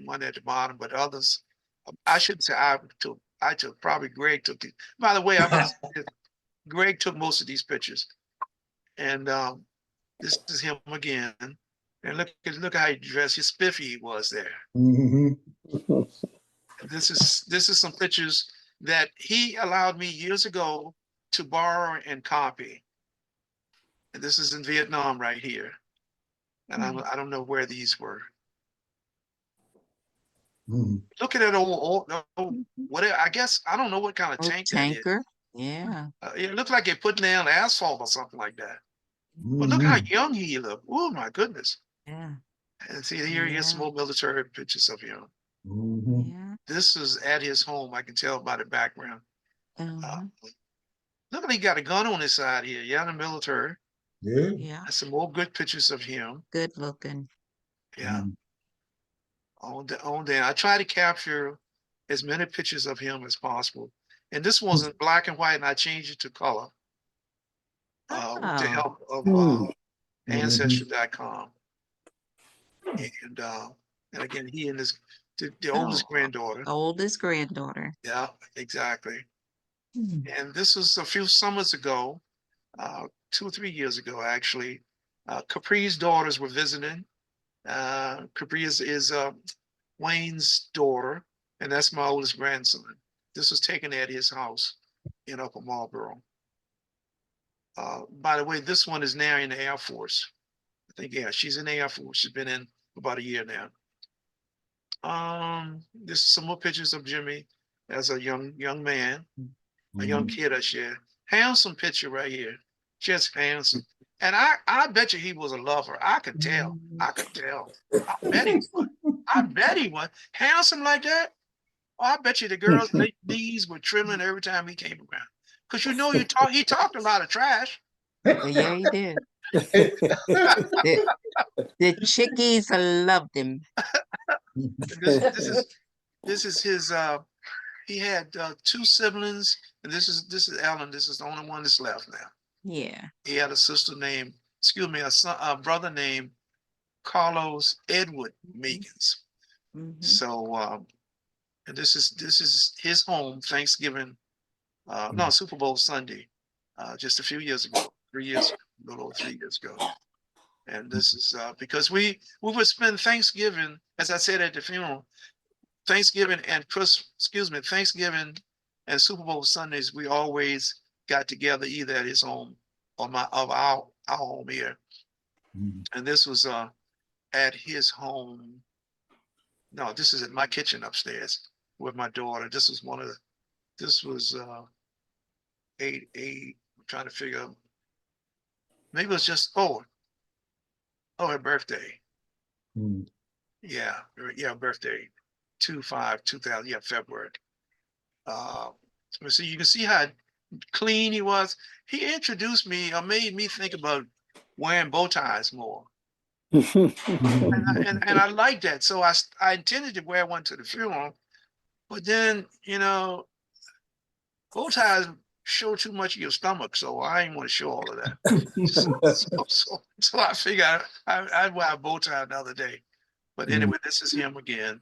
Speaker 1: one at the bottom, but others. I shouldn't say I took, probably Greg took it. By the way, Greg took most of these pictures. And this is him again. And look how he dressed, his spiffy he was there. This is some pictures that he allowed me years ago to borrow and copy. And this is in Vietnam right here. And I don't know where these were.
Speaker 3: Mhm.
Speaker 1: Look at that old whatever. I guess I don't know what kind of
Speaker 5: Old
Speaker 1: tank that is.
Speaker 5: tanker. Yeah.
Speaker 1: It looked like they're putting down asphalt or something like that. But look how
Speaker 3: Mhm.
Speaker 1: young he looked. Oh my goodness.
Speaker 5: Yeah.
Speaker 1: And see here, here's some
Speaker 5: Yeah.
Speaker 1: more military pictures of him.
Speaker 3: Mhm.
Speaker 5: Yeah.
Speaker 1: This is at his home. I can tell by the background. Uh,
Speaker 5: Uh-huh.
Speaker 1: look like he got a gun on his side here. Yeah, in the military.
Speaker 3: Yeah.
Speaker 5: Yeah.
Speaker 1: And some more good pictures of him.
Speaker 5: Good looking.
Speaker 1: Yeah.
Speaker 3: Mhm.
Speaker 1: On there. I try to capture as many pictures of him as possible. And this one's in black and white, and I changed it to color with the
Speaker 5: Oh.
Speaker 1: help of
Speaker 3: Mhm.
Speaker 1: Ancestry.com. And again, he and the oldest
Speaker 5: Oh,
Speaker 1: granddaughter.
Speaker 5: oldest granddaughter.
Speaker 1: Yeah, exactly.
Speaker 5: Hmm.
Speaker 1: And this was a few summers ago, 2 or 3 years ago, actually. Capri's daughters were visiting. Capri is Wayne's daughter, and that's my oldest grandson. This was taken at his house in Upper Marlboro. By the way, this one is now in the Air Force. I think, yeah, she's in the Air Force. She's been in about a year now. This is some more pictures of Jimmy as a young man, a young kid, I share. Handsome picture right here. Just handsome. And I bet you he was a lover. I could tell. I could tell. I bet he was. I bet he was. Handsome like that. Oh, I bet you the girls' knees were trembling every time he came around. Because you know he talked a lot of trash.
Speaker 5: Yeah, he did. The, the chickies loved him.
Speaker 1: This is his he had 2 siblings, and this is Ellen. This is the only one that's left now.
Speaker 5: Yeah.
Speaker 1: He had a sister named, excuse me, a brother named Carlos Edward Meekins.
Speaker 5: Mhm.
Speaker 1: So and this is his home Thanksgiving, no, Super Bowl Sunday, just a few years ago, 3 years, a little over 3 years ago. And this is because we would spend Thanksgiving, as I said at the funeral, Thanksgiving and Thanksgiving and Super Bowl Sundays, we always got together either at his home or our home here. And this was at his home. No, this is at my kitchen upstairs with my daughter. This was 8. I'm trying to figure out. Maybe it was just her birthday.
Speaker 3: Mhm.
Speaker 1: Yeah, birthday. 2/5/2000, yeah, February. So you can see how clean he was. He introduced me or made me think about wearing bow ties more. And I like that. So I intended to wear one to the funeral, but then, bow ties show too much of your stomach, so I didn't want to show all of that. So I figured I'd wear a bow tie the other day. But anyway, this is him again.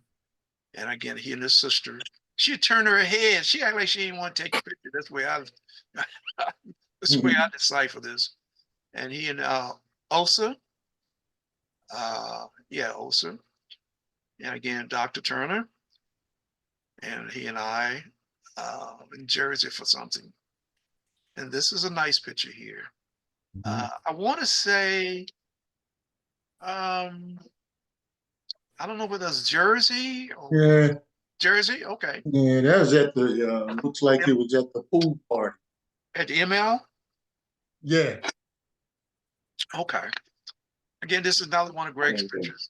Speaker 1: And again, he and his sister. She turned her head. She acted like she didn't want to take a picture. That's the way that's the way I decipher this. And he and Osa, Osa. And again, Dr. Turner. And he and I in Jersey for something. And this is a nice picture here. I want to say, I don't know whether it's Jersey or
Speaker 3: Yeah,
Speaker 1: Jersey. Okay.
Speaker 3: yeah, that was at the, looks like it was at the pool party.
Speaker 1: At the ML.
Speaker 3: Yeah.
Speaker 1: Okay. Again, this is another one of Greg's pictures.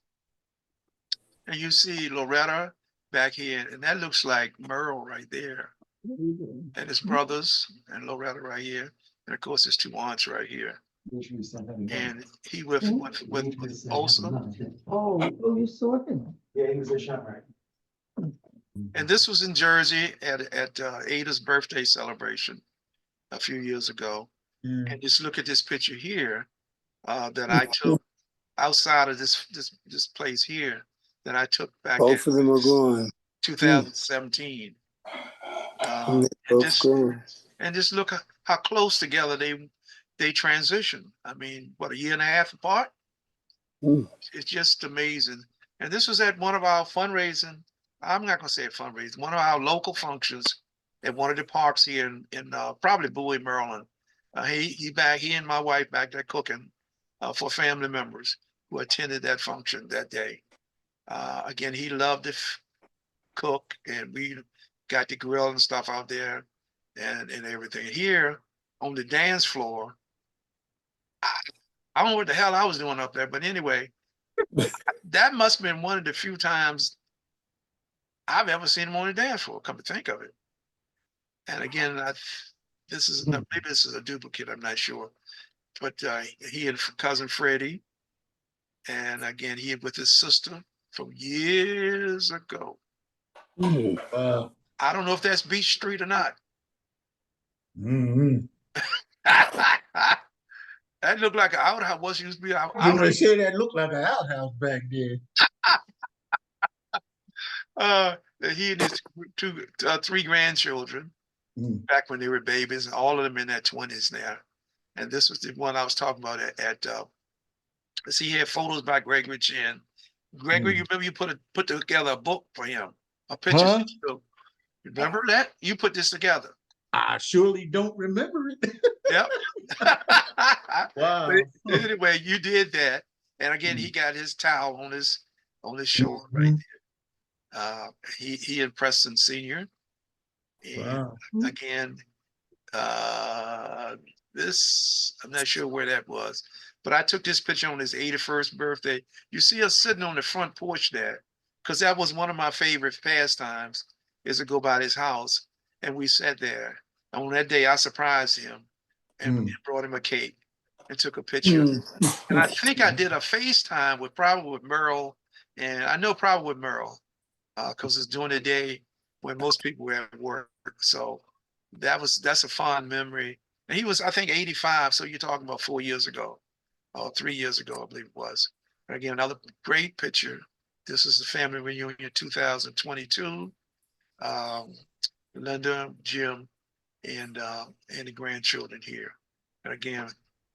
Speaker 1: And you see Loretta back here, and that looks like Merle right there. And his brothers and Loretta right here. And of course, his 2 aunts right here. And he with Osa.
Speaker 4: Oh, you saw him?
Speaker 1: And this was in Jersey at Ada's birthday celebration a few years ago.
Speaker 3: Yeah.
Speaker 1: And just look at this picture here that I took outside of this place here that I took back in
Speaker 7: Both of them are gone.
Speaker 1: 2017.
Speaker 7: Both
Speaker 1: And just look how close together they transition. I mean, what, a year and a half apart?
Speaker 7: Mm.
Speaker 1: It's just amazing. And this was at one of our fundraising. I'm not gonna say fundraising. One of our local functions at one of the parks here in probably Bowie, Maryland. He and my wife back there cooking for family members who attended that function that day. Again, he loved cook, and we got the grill and stuff out there and everything. Here on the dance floor, I don't know what the hell I was doing up there, but anyway, that must have been one of the few times I've ever seen him on the dance floor, come to think of it. And again, this is maybe this is a duplicate, I'm not sure. But he and cousin Freddie, and again, he with his sister from years ago.
Speaker 3: Wow.
Speaker 1: I don't know if that's Beach Street or not.
Speaker 3: Mm-hmm.
Speaker 1: That looked like an outhouse. Was used to be
Speaker 3: I was gonna say that looked like an outhouse back there.
Speaker 1: He and his three grandchildren back when they were babies, and all of them in their 20s now. And this was the one I was talking about at see, he had photos by Gregory Chin. Gregory, you remember you put together a book for him, a picture.
Speaker 3: Huh?
Speaker 1: Remember that? You put this together.
Speaker 3: I surely don't remember it.
Speaker 1: Yep.
Speaker 3: Wow.
Speaker 1: But anyway, you did that. And again, he got his towel on his shoulder right there. He and Preston Sr. And
Speaker 3: Wow.
Speaker 1: again, this, I'm not sure where that was, but I took this picture on his 81st birthday. You see us sitting on the front porch there, because that was one of my favorite pastimes, is to go by his house. And we sat there. And on that day, I surprised him and brought him a cake and took a picture. And I think I did a FaceTime with Merle, and I know probably with Merle, because it's during the day when most people were at work. So that's a fond memory. And he was, I think, 85. So you're talking about 4 years ago, or 3 years ago, I believe it was. And again, another great picture. This is the family reunion 2022. Linda, Jim, and the grandchildren here. And again,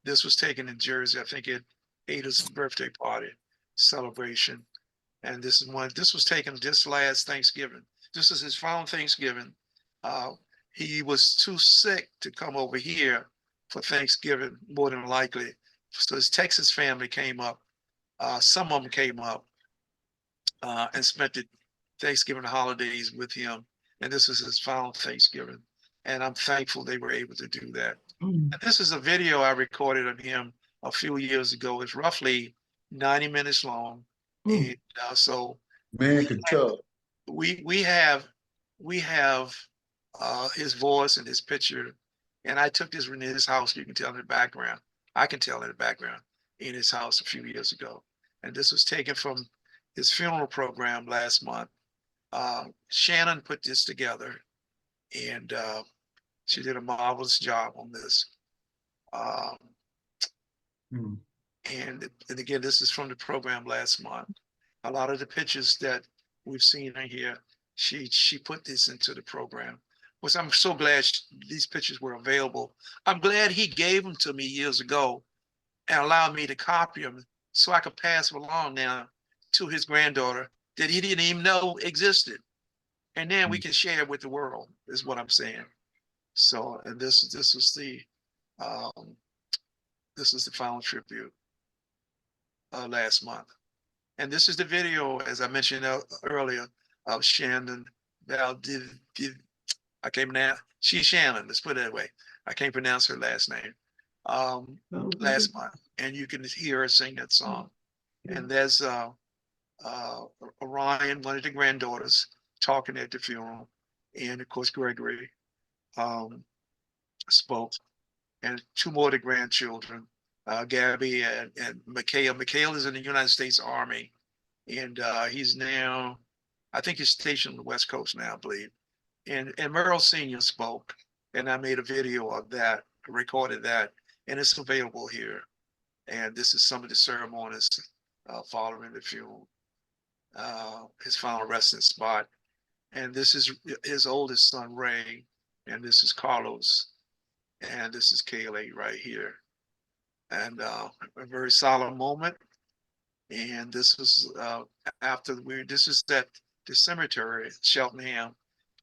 Speaker 1: this was taken in Jersey, I think at Ada's birthday party celebration. And this was taken this last Thanksgiving. This is his final Thanksgiving. He was too sick to come over here for Thanksgiving, more than likely. So his Texas family came up. Some of them came up and spent the Thanksgiving holidays with him. And this is his final Thanksgiving. And I'm thankful they were able to do that. And this is a video I recorded of him a few years ago. It's roughly 90 minutes long. And so
Speaker 3: Man could tell.
Speaker 1: we have his voice and his picture. And I took this in his house. You can tell in the background. I can tell in the background in his house a few years ago. And this was taken from his funeral program last month. Shannon put this together, and she did a marvelous job on this. And again, this is from the program last month. A lot of the pictures that we've seen in here, she put this into the program, which I'm so glad these pictures were available. I'm glad he gave them to me years ago and allowed me to copy them so I could pass them along now to his granddaughter that he didn't even know existed. And then we can share it with the world, is what I'm saying. So, and this was the final tribute last month. And this is the video, as I mentioned earlier, of Shannon I can't pronounce, she's Shannon, let's put it that way. I can't pronounce her last name. Last month, and you can hear her sing that song. And there's Orion, one of the granddaughters, talking at the funeral. And of course, Gregory spoke, and two more of the grandchildren, Gabby and Mikhail. Mikhail is in the United States Army, and he's now, I think he's stationed on the West Coast now, I believe. And Merle Sr. spoke, and I made a video of that, recorded that, and it's available here. And this is some of the ceremonies following the funeral, his final resting spot. And this is his oldest son, Ray, and this is Carlos, and this is Kaylee right here. And a very solemn moment. And this was this is at the cemetery at Cheltenham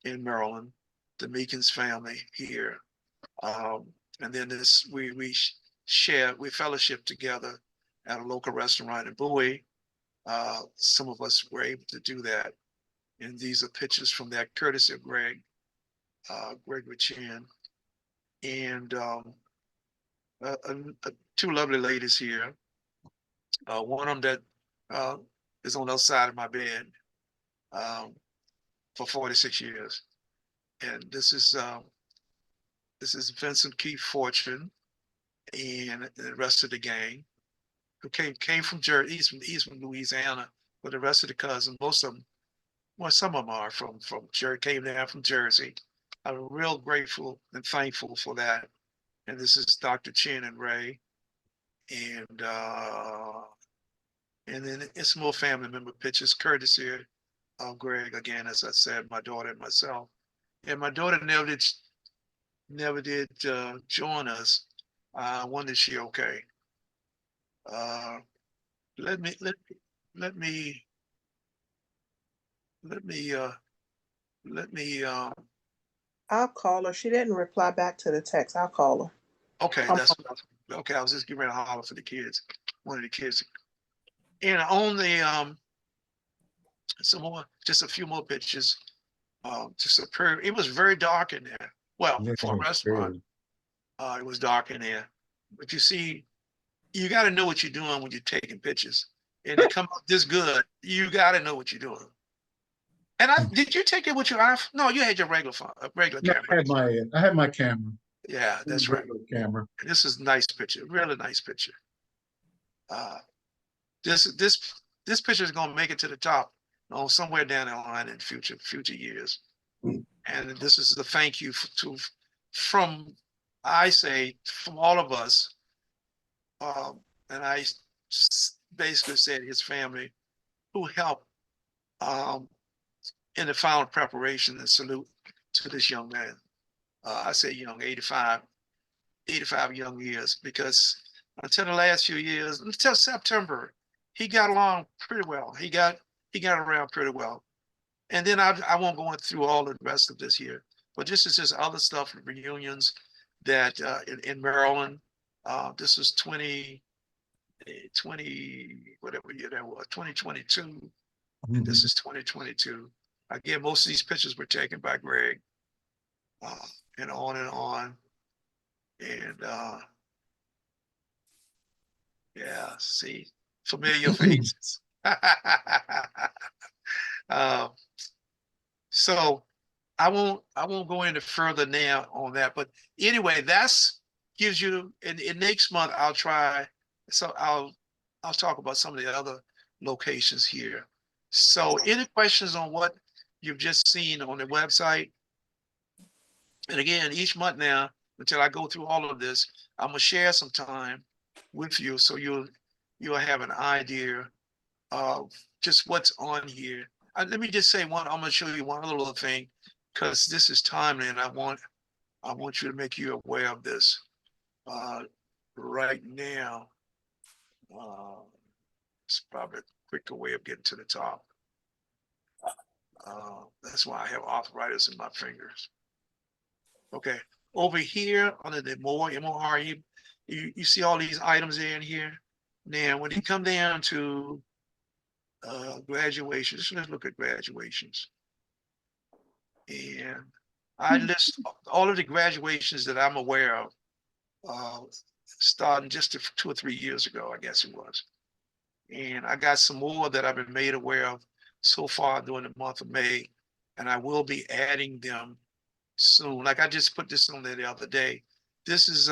Speaker 1: in Maryland, the Meekins family here. And then we fellowship together at a local restaurant in Bowie. Some of us were able to do that. And these are pictures from that courtesy of Greg Chin. And two lovely ladies here. One of them that is on the other side of my bed for 46 years. And this is Vincent Keith Fortune and the rest of the gang who came from Jersey, he's from Louisiana, but the rest of the cousins, most of them, well, some of them are from Jersey, came down from Jersey. I'm real grateful and thankful for that. And this is Dr. Chin and Ray. And then it's more family member pictures, courtesy of Greg, again, as I said, my daughter and myself. And my daughter never did join us. I wonder is she okay? Let me
Speaker 8: I'll call her. She didn't reply back to the text. I'll call her.
Speaker 1: okay, okay. I was just getting ready to holler for the kids, one of the kids. And on the just a few more pictures. It was very dark in there. Well, for a restaurant, it was dark in there. But you see, you got to know what you're doing when you're taking pictures. And they come out this good, you got to know what you're doing. And did you take it with your iPhone? No, you had your regular phone, regular
Speaker 3: Yeah,
Speaker 1: camera.
Speaker 3: I had my camera.
Speaker 1: Yeah, that's right.
Speaker 3: Camera.
Speaker 1: This is a nice picture, really nice picture. This picture is gonna make it to the top, somewhere down the line in future years. And this is the thank you from all of us. And I basically said his family who helped in the final preparation, and salute to this young man. I say young, 85 young years, because until the last few years, until September, he got along pretty well. He got around pretty well. And then I won't go through all the rest of this here, but this is just other stuff, reunions that in Maryland. This was 20, whatever year that was, 2022. And this is 2022. Again, most of these pictures were taken by Greg, and on and on. And yeah, see, familiar faces. So I won't go into further now on that. But anyway, that's gives you in next month I'll try. So I'll talk about some of the other locations here. So any questions on what you've just seen on the website? And again, each month now, until I go through all of this, I'm gonna share some time with you so you'll have an idea of just what's on here. Let me just say I'm gonna show you one little thing, because this is timely and I want you to make you aware of this right now. It's probably a quicker way of getting to the top. That's why I have arthritis in my fingers. Okay, over here under the MOR, you see all these items in here. Now, when you come down to graduations, let's look at graduations. And I list all of the graduations that I'm aware of, starting just 2 or 3 years ago, I guess it was. And I got some more that I've been made aware of so far during the month of May, and I will be adding them soon. Like I just put this on there the other day. This is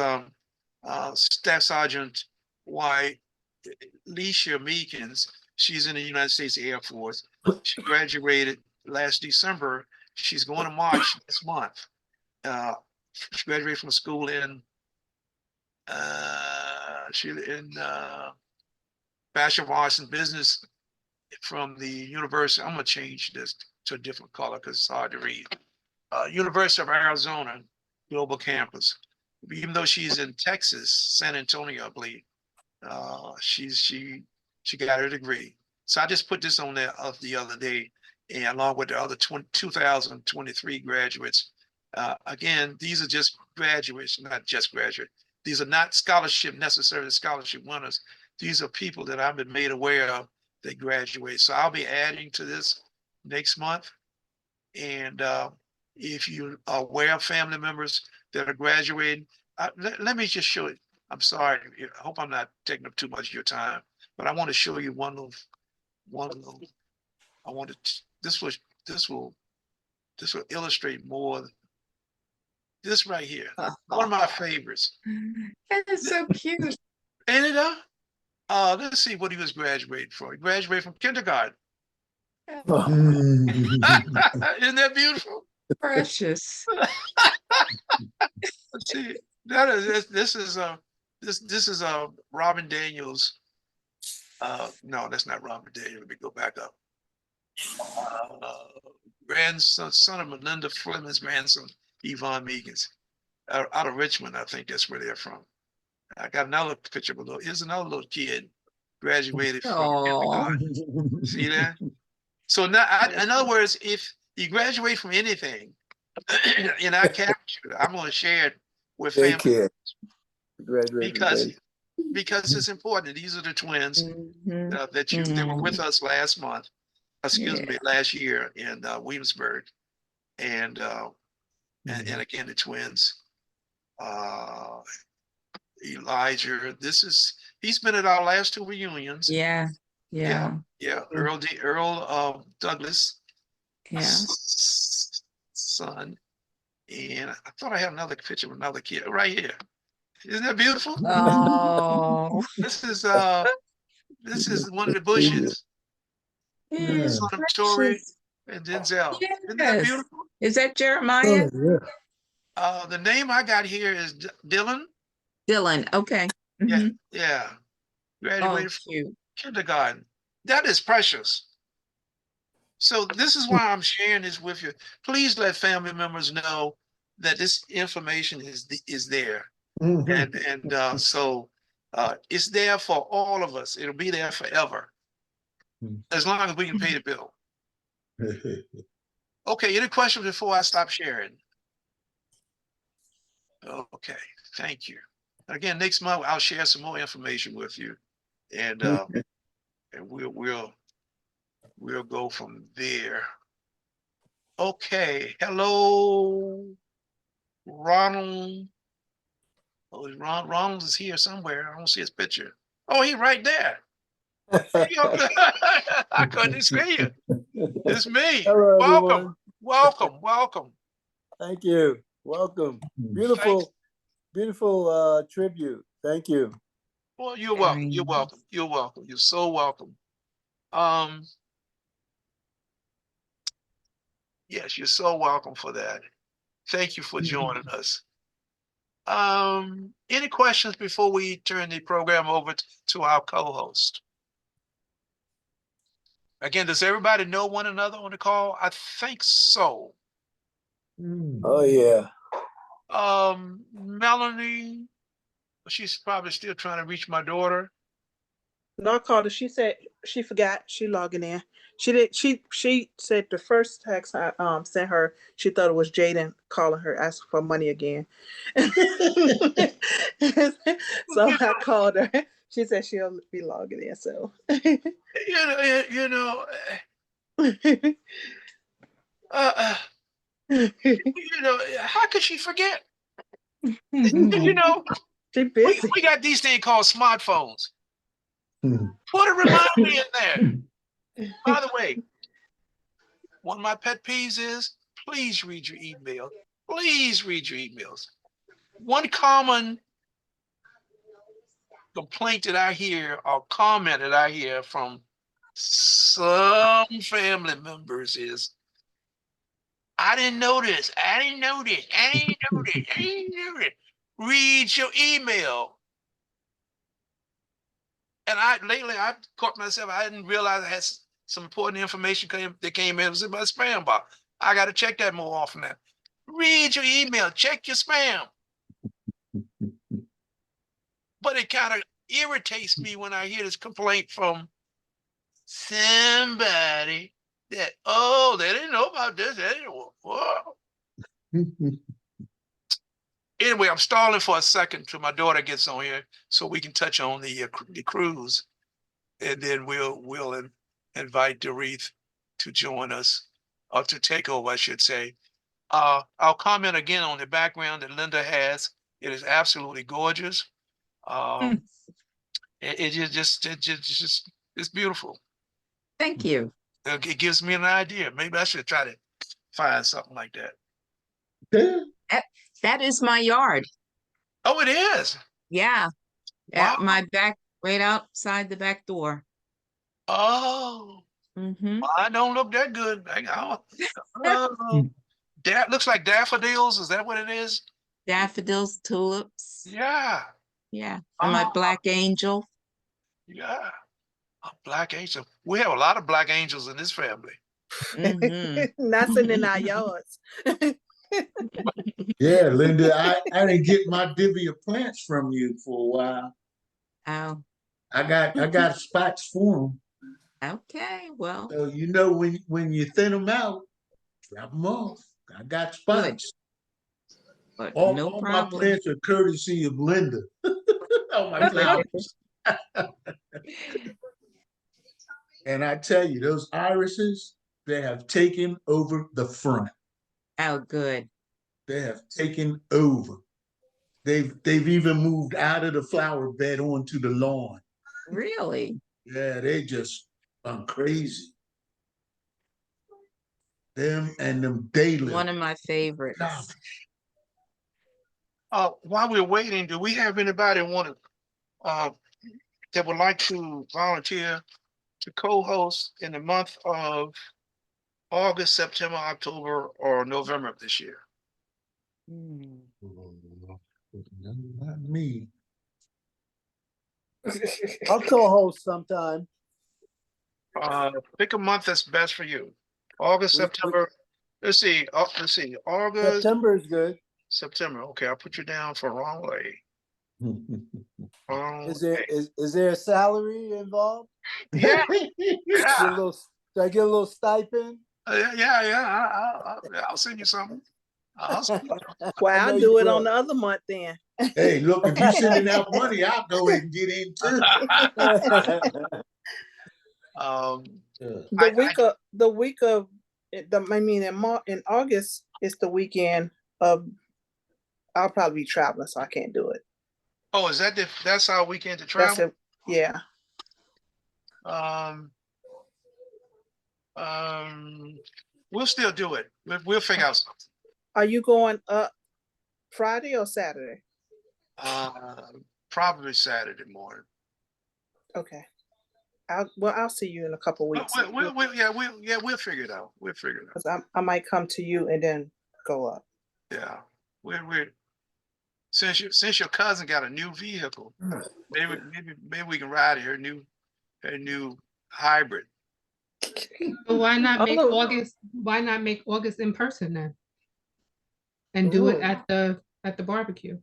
Speaker 1: Staff Sergeant Leisha Meekins. She's in the United States Air Force. She graduated last December. She's going to March this month. She graduated from school in Bachelor of Arts in Business from the University. I'm gonna change this to a different color because it's hard to read. University of Arizona Global Campus. Even though she's in Texas, San Antonio, I believe, she got her degree. So I just put this on there the other day, and along with the other 2023 graduates. Again, these are just graduates, not just graduates. These are not necessarily scholarship winners. These are people that I've been made aware of that graduate. So I'll be adding to this next month. And if you are aware of family members that are graduating, let me just show it. I'm sorry. I hope I'm not taking up too much of your time, but I want to show you one of I wanted this will illustrate more. This right here, one of my favorites.
Speaker 5: That is so cute.
Speaker 1: Ain't it? Let's see what he was graduating from. He graduated from kindergarten. Isn't that beautiful?
Speaker 5: Precious.
Speaker 1: Let's see. This is Robin Daniels. No, that's not Robin Daniels. Let me go back up. Grandson, son of Melinda Fleming's grandson, Yvonne Meekins, out of Richmond. I think that's where they're from. I got another picture of a little. Here's another little kid graduated from kindergarten. See that? So now, in other words, if you graduate from anything, and I capture it, I'm going to share it with family
Speaker 7: Daycare. Graduate from
Speaker 1: because it's important. These are the twins
Speaker 5: Mhm.
Speaker 1: they were with us last month. Excuse me, last year in Williamsburg, and again the twins. Elijah, he's been at our last two reunions.
Speaker 5: Yeah.
Speaker 1: Earl Douglas,
Speaker 5: Yeah.
Speaker 1: son, and I thought I had another picture of another kid right here. Isn't that beautiful?
Speaker 5: Oh.
Speaker 1: This is one of the Bushes.
Speaker 5: Yes,
Speaker 1: Son of Tori
Speaker 5: precious.
Speaker 1: and Denzel. Isn't that
Speaker 5: Yes.
Speaker 1: beautiful?
Speaker 5: Is that Jeremiah?
Speaker 1: The name I got here is Dylan.
Speaker 5: Dylan. Okay. Mhm.
Speaker 1: Yeah.
Speaker 5: Oh,
Speaker 1: Graduated from
Speaker 5: cute.
Speaker 1: kindergarten. That is precious. So this is why I'm sharing this with you. Please let family members know that this information is there. And so it's there for all of us. It'll be there forever, as long as we can pay the bill. Okay, any questions before I stop sharing? Okay, thank you. Again, next month I'll share some more information with you, and we'll go from there. Okay, hello, Ronald. Oh, Ronald is here somewhere. I don't see his picture. Oh, he's right there. I couldn't see you. It's me.
Speaker 7: Hello,
Speaker 1: Welcome,
Speaker 7: everyone.
Speaker 1: welcome.
Speaker 7: Thank you. Welcome. Beautiful tribute. Thank you.
Speaker 1: Well, you're welcome. You're welcome. You're welcome. You're so welcome. Yes, you're so welcome for that. Thank you for joining us. Any questions before we turn the program over to our co-host? Again, does everybody know one another on the call? I think so.
Speaker 7: Oh, yeah.
Speaker 1: Melanie, she's probably still trying to reach my daughter.
Speaker 8: No, I called her. She said she forgot. She logging in. She did. She said the first text I sent her, she thought it was Jaden calling her asking for money again. So I called her. She said she'll be logging in. So
Speaker 1: You know, how could she forget? You know,
Speaker 8: she busy.
Speaker 1: we got these things called smartphones. Put a reminder in there. By the way, one of my pet peeves is please read your email. Please read your emails. One common complaint that I hear or comment that I hear from some family members is, I didn't know this. I didn't know this. I didn't know this. I didn't know this. Read your email. And lately I caught myself, I didn't realize I had some important information that came in. It was in my spam box. I got to check that more often now. Read your email, check your spam. But it kind of irritates me when I hear this complaint from somebody that, oh, they didn't know about this. They didn't know. Whoa. Anyway, I'm stalling for a second till my daughter gets on here so we can touch on the cruise, and then we'll invite Doreeth to join us, or to take over, I should say. I'll comment again on the background that Linda has. It is absolutely gorgeous. It's beautiful.
Speaker 5: Thank you.
Speaker 1: It gives me an idea. Maybe I should try to find something like that.
Speaker 3: Yeah.
Speaker 5: That is my yard.
Speaker 1: Oh, it is.
Speaker 5: Yeah,
Speaker 1: Wow.
Speaker 5: at my back, right outside the back door.
Speaker 1: Oh,
Speaker 5: Mm-hmm.
Speaker 1: well, I don't look that good. That looks like daffodils. Is that what it is?
Speaker 5: Daffodils, tulips.
Speaker 1: Yeah.
Speaker 5: Yeah, and my black angel.
Speaker 1: Yeah. A black angel. We have a lot of black angels in this family.
Speaker 5: Mm-hmm.
Speaker 8: Not sitting in our yards.
Speaker 3: Yeah, Linda, I didn't get my Divya plants from you for a while.
Speaker 5: Oh,
Speaker 3: I got spots for them.
Speaker 5: okay. Well,
Speaker 3: So when you thin them out, drop them off. I got spots.
Speaker 5: but
Speaker 3: All
Speaker 5: no
Speaker 3: my
Speaker 5: problem.
Speaker 3: plants are courtesy of Linda. All my flowers. And I tell you, those irises, they have taken over the front.
Speaker 5: Oh, good.
Speaker 3: They have taken over. They've even moved out of the flower bed onto the lawn.
Speaker 5: Really?
Speaker 3: Yeah, they just crazy. Them and them daily.
Speaker 5: One of my favorites.
Speaker 1: While we're waiting, do we have anybody that would like to volunteer to co-host in the month of August, September, October, or November of this year?
Speaker 3: Not me.
Speaker 7: I'll co-host sometime.
Speaker 1: Pick a month that's best for you. August, September. Let's see. Let's see. August,
Speaker 7: September is good.
Speaker 1: September. Okay, I'll put you down for wrong way.
Speaker 7: Is there a salary involved?
Speaker 1: Yeah.
Speaker 7: Do I get a little stipend?
Speaker 1: I'll send you something.
Speaker 8: Well, I'll do it on the other month then.
Speaker 3: Hey, look, if you're sending out money, I'll go ahead and get in too.
Speaker 8: In August is the weekend of. I'll probably be traveling, so I can't do it.
Speaker 1: Oh, is that's our weekend to travel?
Speaker 8: Yeah.
Speaker 1: We'll still do it. We'll figure out something.
Speaker 8: Are you going up Friday or Saturday?
Speaker 1: Probably Saturday morning.
Speaker 8: Okay. I'll see you in a couple weeks.
Speaker 1: We'll figure it out. We'll figure it out.
Speaker 8: 'Cause I might come to you and then go up.
Speaker 1: Yeah. Since your cousin got a new vehicle, maybe we can ride her new hybrid.
Speaker 6: But why not make August? Why not make August in person then? And do it at the barbecue.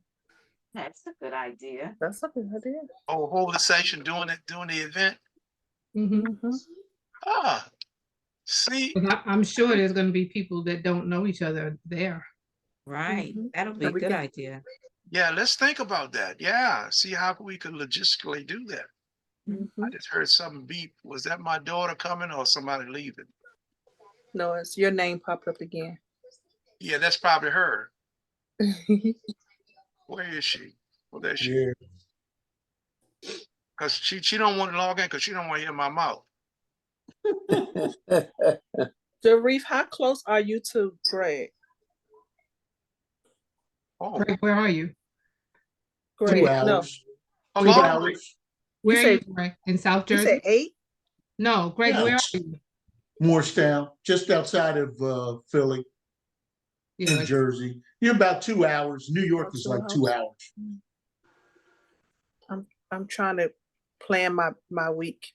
Speaker 5: That's a good idea.
Speaker 8: That's a good idea.
Speaker 1: Oh, hold the session during the event.
Speaker 6: Mm-hmm.
Speaker 1: See,
Speaker 6: I'm sure there's going to be people that don't know each other there.
Speaker 5: Right. That'll be a good idea.
Speaker 1: Yeah, let's think about that. Yeah, see how we could logistically do that. I just heard something beep. Was that my daughter coming or somebody leaving?
Speaker 8: No, it's your name popped up again.
Speaker 1: Yeah, that's probably her. Where is she? Well, there she is. Because she don't want to log in because she don't want to hear my mouth.
Speaker 8: Jarif, how close are you to Greg?
Speaker 1: Oh,
Speaker 6: Greg, where are you?
Speaker 8: Greg,
Speaker 3: 2 hours.
Speaker 1: no.
Speaker 3: 2 hours.
Speaker 6: Where
Speaker 8: You
Speaker 6: are you, Greg? In South
Speaker 8: You
Speaker 6: Jersey?
Speaker 8: said 8?
Speaker 6: No, Greg,
Speaker 3: Yeah.
Speaker 6: where are you?
Speaker 3: Morristown, just outside of Philly,
Speaker 6: Yeah,
Speaker 3: New Jersey. You're about 2 hours. New York
Speaker 8: About
Speaker 3: is
Speaker 8: 2
Speaker 3: like 2 hours.
Speaker 8: I'm trying to plan my week.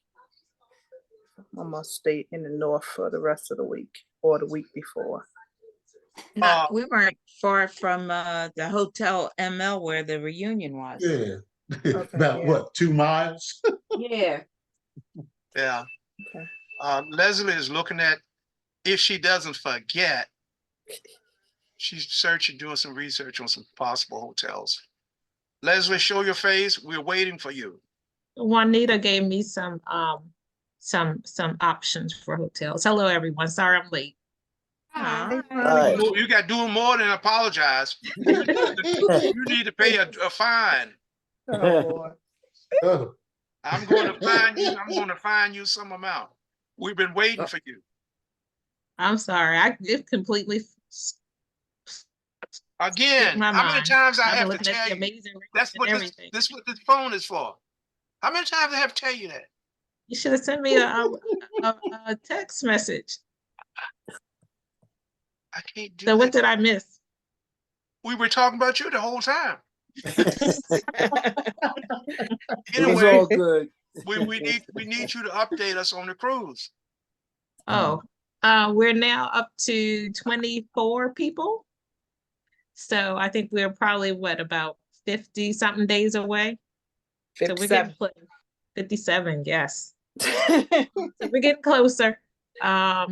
Speaker 8: I'm gonna stay in the north for the rest of the week or the week before.
Speaker 5: We weren't far from the Hotel ML where the reunion was.
Speaker 3: Yeah.
Speaker 8: Okay,
Speaker 3: About
Speaker 8: yeah.
Speaker 3: what, 2 miles?
Speaker 5: Yeah.
Speaker 1: Yeah.
Speaker 8: Okay.
Speaker 1: Leslie is looking at, if she doesn't forget, she's doing some research on some possible hotels. Leslie, show your face. We're waiting for you.
Speaker 9: Juanita gave me some some options for hotels. Hello, everyone. Sorry I'm late.
Speaker 6: Hi.
Speaker 7: Hi.
Speaker 1: You got to do more than apologize. You need to pay a fine.
Speaker 8: Oh, boy.
Speaker 3: Oh,
Speaker 1: I'm going to fine you. I'm going to fine you some amount. We've been waiting for you.
Speaker 9: I'm sorry. It completely
Speaker 1: Again,
Speaker 9: my
Speaker 1: how many
Speaker 9: mind.
Speaker 1: times I
Speaker 9: I've been
Speaker 1: have to
Speaker 9: looking at
Speaker 1: tell
Speaker 9: the
Speaker 1: you?
Speaker 9: amazing rates
Speaker 1: That's
Speaker 9: and
Speaker 1: what
Speaker 9: everything.
Speaker 1: this what this phone is for. How many times I have to tell you that?
Speaker 9: You should have sent me a text message.
Speaker 1: I can't do
Speaker 9: So what
Speaker 1: that.
Speaker 9: did I miss?
Speaker 1: We were talking about you the whole time.
Speaker 7: It was
Speaker 1: Anyway,
Speaker 7: all good.
Speaker 1: we need you to update us on the cruise.
Speaker 9: Oh, we're now up to 24 people. So I think we're probably about 50 something days away. So we're getting
Speaker 8: 57.
Speaker 9: close. 57, yes. So we're getting closer. I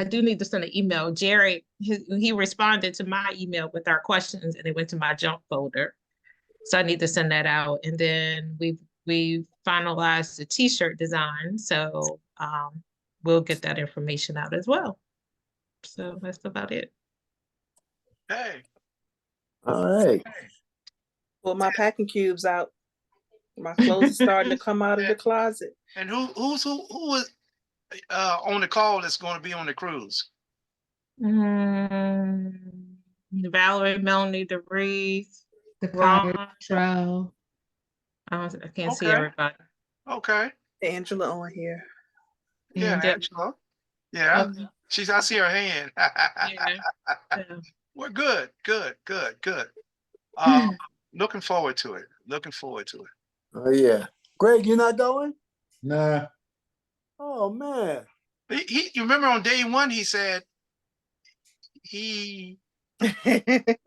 Speaker 9: do need to send an email. Jerry, he responded to my email with our questions and it went to my junk folder. So I need to send that out. And then we finalized the t-shirt design. So we'll get that information out as well. So that's about it.
Speaker 1: Hey,
Speaker 7: All right.
Speaker 8: Pull my packing cubes out. My clothes are starting to come out of the closet.
Speaker 1: and who was on the call that's going to be on the cruise?
Speaker 9: Valerie, Melanie, DeVries,
Speaker 6: The
Speaker 9: Ron.
Speaker 6: Trell.
Speaker 9: I can't see
Speaker 1: Okay.
Speaker 9: everybody.
Speaker 1: Okay.
Speaker 8: Angela on here.
Speaker 1: Yeah,
Speaker 9: Yep.
Speaker 1: Angela. Yeah.
Speaker 9: Okay.
Speaker 1: I see her hand.
Speaker 9: Yeah.
Speaker 1: We're good. Looking forward to it.
Speaker 7: Oh yeah. Greg, you're not going?
Speaker 3: nah.
Speaker 7: Oh man.
Speaker 1: You remember on day one, he said he.
Speaker 3: Yeah,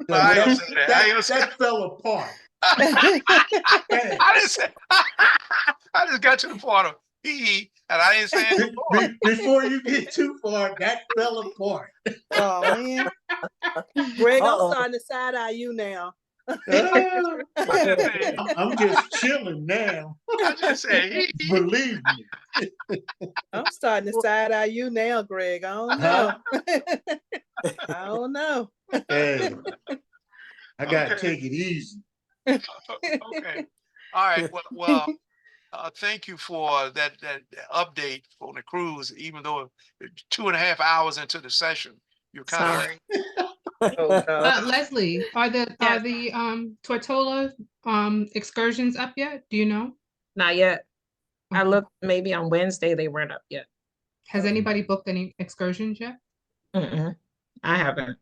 Speaker 1: Well, I ain't gonna say that. I ain't gonna say
Speaker 3: that fell apart. Hey,
Speaker 1: I didn't say. I just got to the point of he, and I didn't say it before.
Speaker 3: before you get too far, that fell apart.
Speaker 8: Oh man. Greg, I'm
Speaker 7: Uh-oh.
Speaker 8: starting to side eye you now.
Speaker 3: I'm just chilling now.
Speaker 1: I just say he.
Speaker 3: Believe me.
Speaker 8: I'm starting to side eye you now, Greg. I don't know. I don't know.
Speaker 3: Hey, I gotta
Speaker 1: Okay.
Speaker 3: take it easy.
Speaker 1: Okay. All right. Well, thank you for that update on the cruise. Even though 2.5 hours into the session, you're kind
Speaker 9: Sorry.
Speaker 8: Oh, God.
Speaker 6: Leslie, are the Tortola excursions up yet? Do you know?
Speaker 9: Not yet. I
Speaker 6: Okay.
Speaker 9: looked maybe on Wednesday, they weren't up yet.
Speaker 6: Has anybody booked any excursions yet?
Speaker 9: I haven't.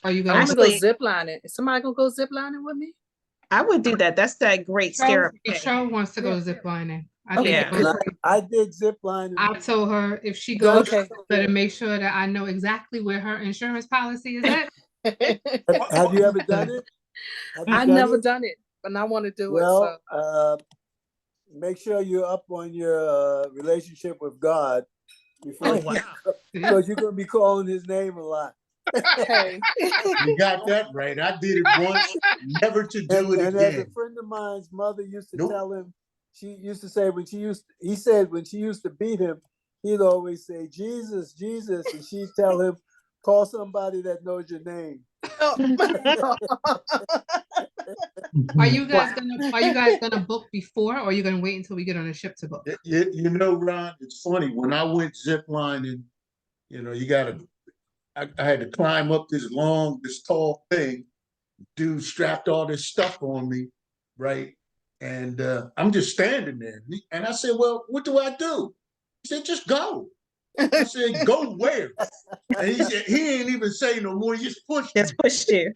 Speaker 6: Are you
Speaker 8: I
Speaker 6: gonna
Speaker 8: want to go
Speaker 9: Actually-
Speaker 8: ziplining. Is somebody gonna go ziplining with me?
Speaker 9: I would do that. That's that great scare.
Speaker 6: Cheryl wants to go ziplining. I think
Speaker 9: Yeah.
Speaker 6: it was-
Speaker 7: I did zip line.
Speaker 6: I told her if she goes,
Speaker 8: Okay.
Speaker 6: she better make sure that I know exactly where her insurance policy is at.
Speaker 7: Have you ever done it? Have you
Speaker 8: I've
Speaker 7: done
Speaker 8: never
Speaker 7: it?
Speaker 8: done it, but I want to do
Speaker 7: Well,
Speaker 8: it. So.
Speaker 7: make sure you're up on your relationship with God before,
Speaker 9: Oh, wow.
Speaker 7: because you're gonna be calling His name a lot.
Speaker 8: Hey.
Speaker 3: You got that right. I did it once, never to do it
Speaker 7: And as a
Speaker 3: again.
Speaker 7: friend of mine's mother used to
Speaker 3: Nope.
Speaker 7: tell him, she used to say he said when she used to beat him, he'd always say, Jesus, Jesus, and she'd tell him, call somebody that knows your name.
Speaker 6: Are you guys gonna book before, or are you gonna wait until we get on a ship to book?
Speaker 3: You know, Ron, it's funny. When I went ziplining, I had to climb up this tall thing. Dude strapped all this stuff on me, right? And I'm just standing there. And I said, well, what do I do? He said, just go. I said, go where? And he said, he ain't even say no more. He just pushed me.
Speaker 9: Just pushed you.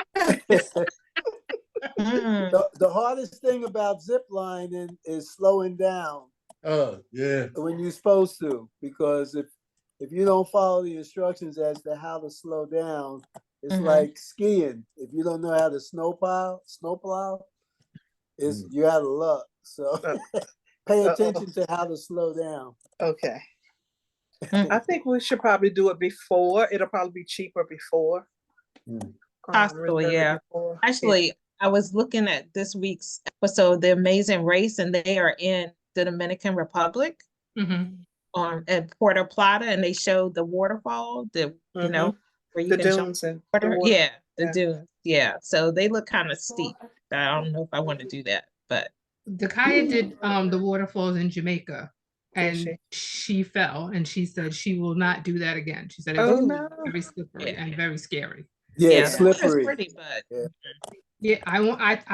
Speaker 7: The hardest thing about zip lining is slowing down
Speaker 3: Yeah.
Speaker 7: when you're supposed to, because if you don't follow the instructions as to how to slow down, it's like skiing. If you don't know how to snowplow, you're out of luck. So pay attention to how to slow down.
Speaker 8: Okay. I think we should probably do it before. It'll probably be cheaper before.
Speaker 9: Possibly, yeah.
Speaker 8: Before.
Speaker 9: Actually, I was looking at this week's episode, The Amazing Race, and they are in the Dominican Republic
Speaker 6: Mhm.
Speaker 9: at Puerto Plata, and they showed the waterfall, you know, where you
Speaker 8: The
Speaker 9: can jump
Speaker 8: dunes and
Speaker 9: water.
Speaker 8: the water.
Speaker 9: Yeah, the
Speaker 8: Yeah.
Speaker 9: dunes. Yeah, so they look kind of steep. I don't know if I want to do that, but
Speaker 6: Dakaya did the waterfalls in Jamaica,
Speaker 8: Did
Speaker 6: and she fell, and she said she will not do that again. She said it
Speaker 8: Oh
Speaker 6: was
Speaker 8: no.
Speaker 6: very slippery
Speaker 9: Yeah.
Speaker 6: and very scary.
Speaker 7: Yeah,
Speaker 9: yeah,
Speaker 7: it's
Speaker 9: the water's
Speaker 7: slippery.
Speaker 9: pretty, but
Speaker 7: Yeah.
Speaker 6: Yeah, I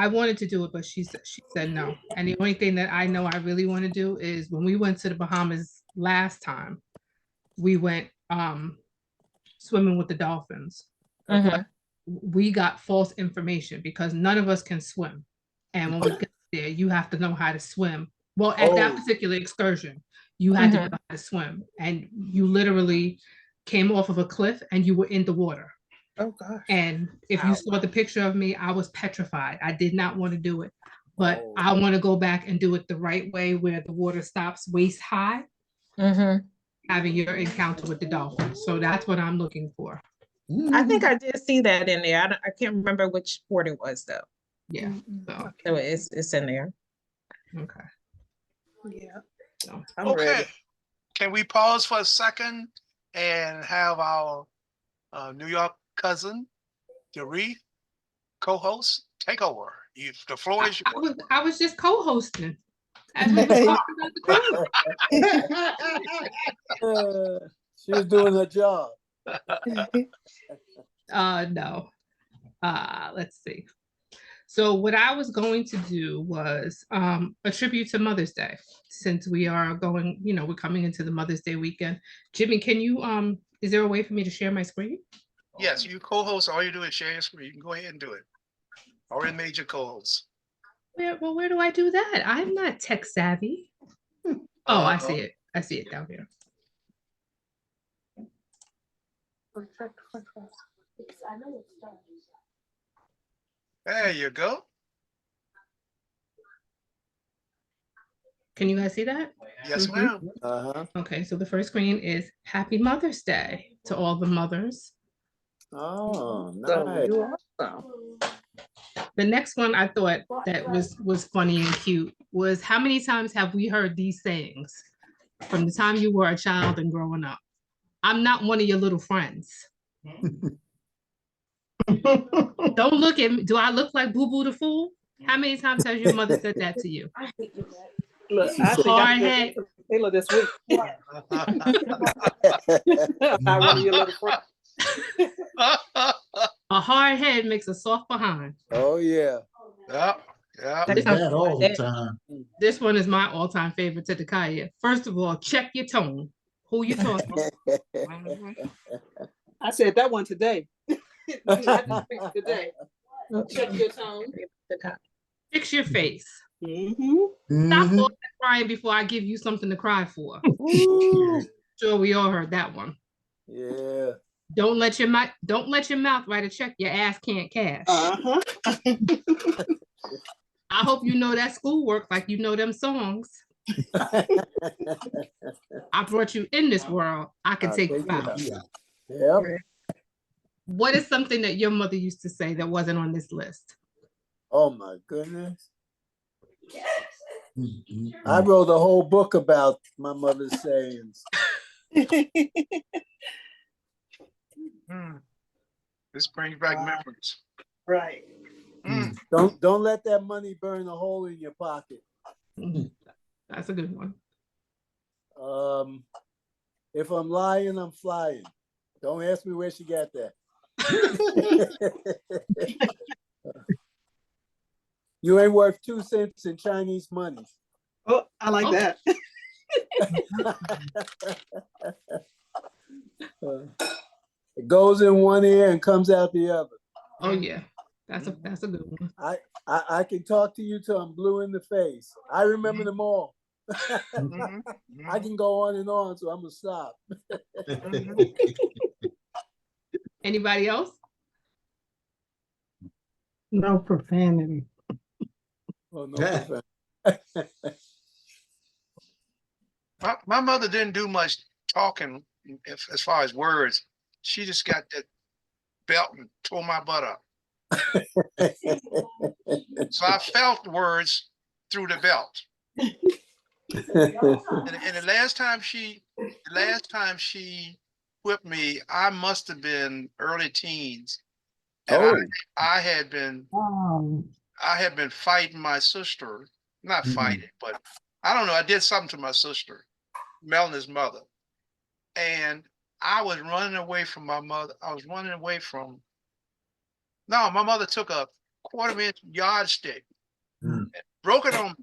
Speaker 6: wanted to do it, but she said no. And the only thing that I know I really want to do is when we went to the Bahamas last time, we went swimming with the dolphins. But we got false information because none of us can swim. And when we get there, you have to know how to swim. Well, at that
Speaker 7: Oh.
Speaker 6: particular excursion, you had to know how to swim. And you literally came off of a cliff and you were in the water.
Speaker 8: Oh gosh.
Speaker 6: And if you
Speaker 9: Wow.
Speaker 6: saw the picture of me, I was petrified. I did not want to do it. But
Speaker 7: Oh.
Speaker 6: I want to go back and do it the right way where the water stops waist high, having your encounter with the dolphins. So that's what I'm looking for.
Speaker 9: I think I did see that in there. I can't remember which sport it was though.
Speaker 6: Yeah. So,
Speaker 9: So it's in there.
Speaker 6: okay.
Speaker 8: Yeah.
Speaker 6: So,
Speaker 8: I'm
Speaker 1: Okay,
Speaker 8: ready.
Speaker 1: can we pause for a second and have our New York cousin, DeRee, co-host, take over? The floor is yours.
Speaker 6: I was just co-hosting. As we were talking about the cruise.
Speaker 7: She was doing her job.
Speaker 6: No. Let's see. So what I was going to do was a tribute to Mother's Day, since we are going, we're coming into the Mother's Day weekend. Jimmy, can you is there a way for me to share my screen?
Speaker 1: Yes, you co-host, all you do is share your screen. You can go ahead and do it. Already made your co-host.
Speaker 6: Where do I do that? I'm not tech savvy. Oh, I see it. I see it down here.
Speaker 1: There you go.
Speaker 6: Can you guys see that?
Speaker 1: Yes, ma'am.
Speaker 6: Okay, so the first screen is Happy Mother's Day to all the mothers.
Speaker 7: Oh,
Speaker 8: So
Speaker 7: nice.
Speaker 8: you awesome.
Speaker 6: The next one I thought that was funny and cute was, how many times have we heard these sayings from the time you were a child and growing up? I'm not one of your little friends. Don't look at me. Do I look like Boo Boo the Fool? How many times has your mother said that to you?
Speaker 8: Look, I think
Speaker 6: Hard
Speaker 8: I
Speaker 6: head.
Speaker 8: did Taylor this week. I one of your little friends.
Speaker 6: A hard head makes a soft behind.
Speaker 7: Oh yeah.
Speaker 1: Yep, yep.
Speaker 6: This,
Speaker 3: That all the time.
Speaker 6: this one is my all-time favorite to Dakaya. First of all, check your tone. Who you talking to?
Speaker 8: I said that one today. I just picked today. Check your tone.
Speaker 6: Fix your face.
Speaker 8: Mm-hmm.
Speaker 6: Stop
Speaker 3: Mhm.
Speaker 6: all that crying before I give you something to cry for.
Speaker 7: Ooh,
Speaker 6: Sure, we all heard that one.
Speaker 7: yeah.
Speaker 6: Don't let your mouth write a check your ass can't cash.
Speaker 8: Uh-huh.
Speaker 6: I hope you know that schoolwork like you know them songs. I brought you in this world. I can
Speaker 7: I'll
Speaker 6: take
Speaker 7: take
Speaker 6: you
Speaker 7: you
Speaker 6: out.
Speaker 7: out. Yep.
Speaker 6: What is something that your mother used to say that wasn't on this list?
Speaker 7: Oh my goodness.
Speaker 3: Mhm.
Speaker 7: I wrote a whole book about my mother's sayings.
Speaker 1: This brings back memories.
Speaker 8: Right.
Speaker 7: Don't let that money burn a hole in your pocket.
Speaker 6: That's a good one.
Speaker 7: If I'm lying, I'm flying. Don't ask me where she got that. You ain't worth 2 cents in Chinese money.
Speaker 8: Oh, I like that.
Speaker 7: It goes in one ear and comes out the other.
Speaker 6: Oh yeah, that's a good one.
Speaker 7: I can talk to you till I'm blue in the face. I remember them all. I can go on and on, so I'm gonna stop.
Speaker 6: Anybody else?
Speaker 4: No profanity.
Speaker 7: Oh, no.
Speaker 3: Yeah.
Speaker 1: My mother didn't do much talking as far as words. She just got that belt and tore my butt up. So I felt words through the belt. And the last time she whipped me, I must have been early teens. And
Speaker 3: Oh.
Speaker 1: I had been fighting my sister, not fighting, but I don't know. I did something to my sister, Melanie's mother. And I was running away from my mother. No, my mother took a 1/4-inch yardstick, and broke it on me.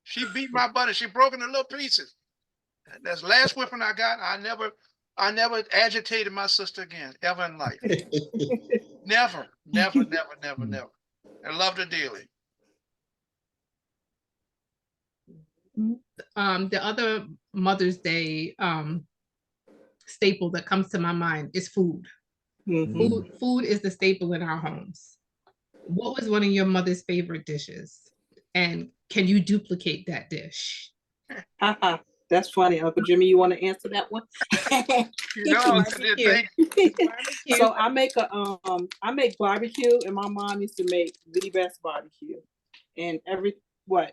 Speaker 1: She beat my butt and she broke it into little pieces. And that's the last whipping I got. I never agitated my sister again, ever in life. Never. I loved her dearly.
Speaker 6: The other Mother's Day staple that comes to my mind is food. Food is the staple in our homes. What was one of your mother's favorite dishes? And can you duplicate that dish?
Speaker 8: That's funny, Uncle Jimmy. You want to answer that one? So I make barbecue, and my mom used to make the best barbecue. And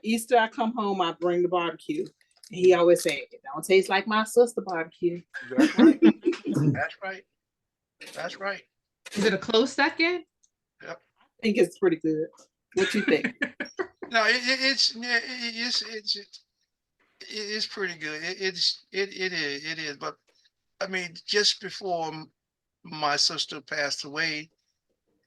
Speaker 8: Easter I come home, I bring the barbecue. And he always say, "It don't taste like my sister barbecue."
Speaker 1: That's right. That's right.
Speaker 6: Is it a close second?
Speaker 1: Yep.
Speaker 8: I think it's pretty good. What you think?
Speaker 1: No, it's pretty good. It is. But I mean, just before my sister passed away,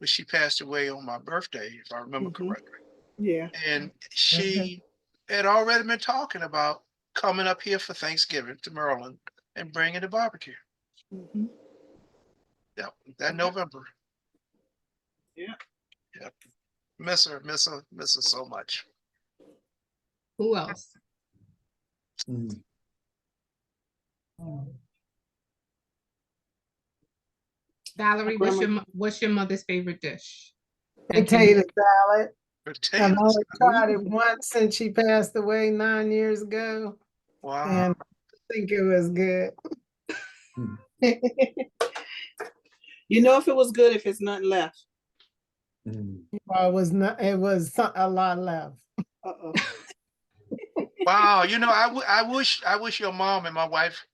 Speaker 1: but she passed away on my birthday, if I remember correctly.
Speaker 8: Yeah.
Speaker 1: And she had already been talking about coming up here for Thanksgiving to Maryland and bringing the barbecue. Yep, that November.
Speaker 8: Yeah.
Speaker 1: Yep. Miss her so much.
Speaker 6: Who else? Valerie, what's your mother's favorite dish?
Speaker 4: Potato salad.
Speaker 1: Potatoes.
Speaker 4: I've only tried it once since she passed away 9 years ago.
Speaker 1: Wow.
Speaker 4: And I think it was good.
Speaker 8: You know if it was good if it's nothing left.
Speaker 4: Well, it was a lot left.
Speaker 1: Wow, I wish your mom and my wife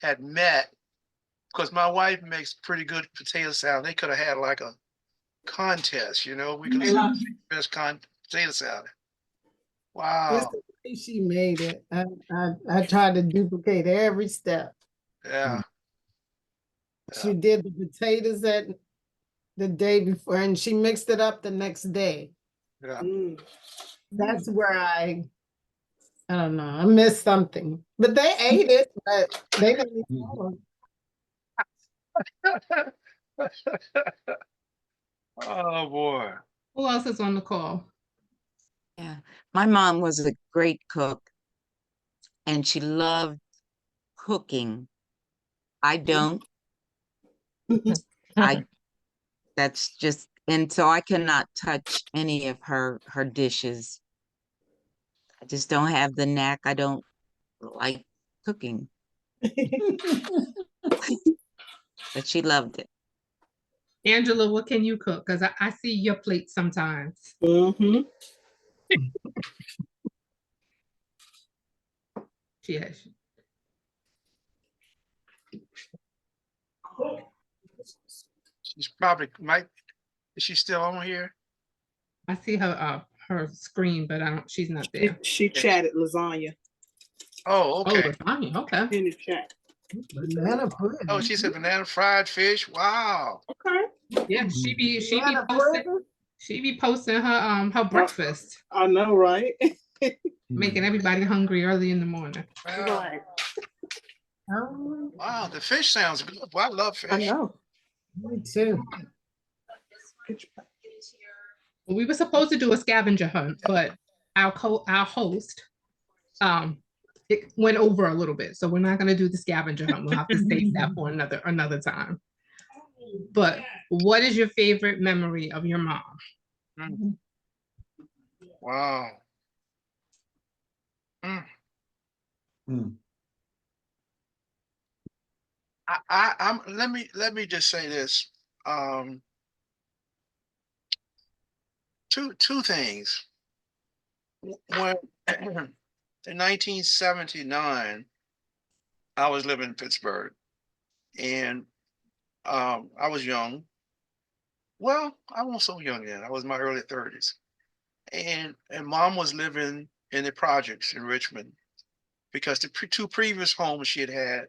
Speaker 1: had met, because my wife makes pretty good potato salad. They could have had like a contest, we could have best potato salad. Wow.
Speaker 4: Just the way she made it. I tried to duplicate every step.
Speaker 1: Yeah.
Speaker 4: She did the potatoes the day before, and she mixed it up the next day.
Speaker 1: Yeah.
Speaker 4: That's where I don't know. I missed something, but they ate it. But they didn't eat
Speaker 1: Oh boy.
Speaker 6: Who else is on the call?
Speaker 5: Yeah, my mom was a great cook, and she loved cooking. I don't. That's just, and so I cannot touch any of her dishes. I just don't have the knack. I don't like cooking. But she loved it.
Speaker 6: Angela, what can you cook? Because I see your plate sometimes. Yes.
Speaker 1: She's is she still on here?
Speaker 6: I see her screen, but she's not there.
Speaker 8: She chatted lasagna.
Speaker 1: Oh, okay.
Speaker 6: Oh, lasagna, okay.
Speaker 8: In the chat.
Speaker 4: banana pudding.
Speaker 1: Oh, she said banana fried fish. Wow.
Speaker 8: Okay.
Speaker 6: Yeah, she be posting her breakfast.
Speaker 8: I know, right?
Speaker 6: Making everybody hungry early in the morning.
Speaker 1: Wow.
Speaker 8: Right.
Speaker 1: Wow, the fish sounds good. Well, I love fish.
Speaker 8: I know.
Speaker 4: Me too.
Speaker 6: Well, we were supposed to do a scavenger hunt, but our host it went over a little bit, so we're not going to do the scavenger hunt. We'll have to save that for another time. But what is your favorite memory of your mom?
Speaker 1: Wow. Let me just say this. Two things. When In 1979, I was living in Pittsburgh, and I was young. Well, I wasn't so young then. I was in my early 30s. And mom was living in the projects in Richmond because the two previous homes she had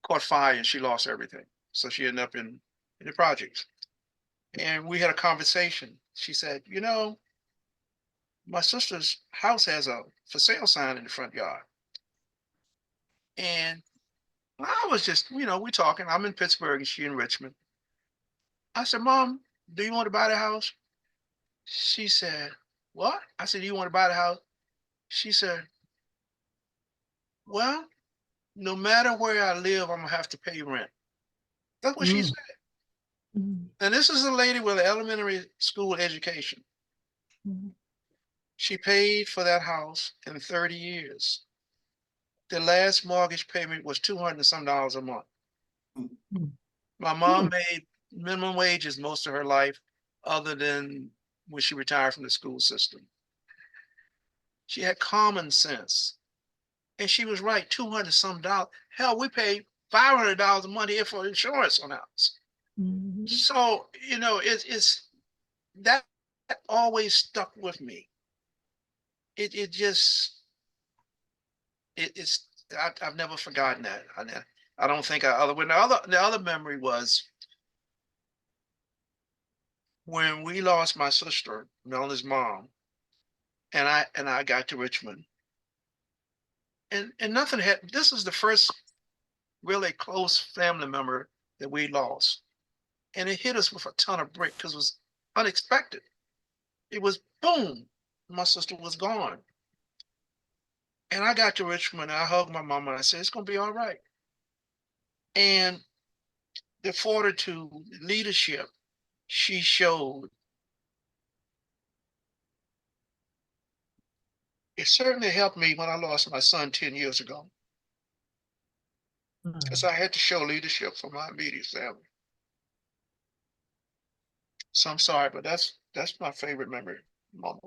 Speaker 1: caught fire and she lost everything. So she ended up in the projects. And we had a conversation. She said, you know, my sister's house has a for sale sign in the front yard. And I was just, you know, we talking. I'm in Pittsburgh and she in Richmond. I said, Mom, do you want to buy the house? She said, what? I said, do you want to buy the house? She said, well, no matter where I live, I'm gonna have to pay rent. That's what she
Speaker 6: Mm.
Speaker 1: said.
Speaker 6: Mm.
Speaker 1: And this is a lady with an elementary school education.
Speaker 6: Mm.
Speaker 1: She paid for that house in 30 years. The last mortgage payment was $200 and some a month.
Speaker 6: Mm.
Speaker 1: My mom made minimum wages most of her life, other than when she retired from the school system. She had common sense. And she was right, $200 some. Hell, we paid $500 a month here for insurance on the house.
Speaker 6: Mhm.
Speaker 1: So, you know, it's that always stuck with me. It just it's I've never forgotten that. I don't think the other memory was when we lost my sister, Melanie's mom, and I got to Richmond. And nothing had this is the first really close family member that we lost. And it hit us with a ton of brick because it was unexpected. It was boom, my sister was gone. And I got to Richmond, and I hugged my mama, and I said, it's gonna be all right. And the fortitude, leadership she showed, it certainly helped me when I lost my son 10 years ago. Because I had to show leadership for my immediate family. So I'm sorry, but that's my favorite memory, Mama.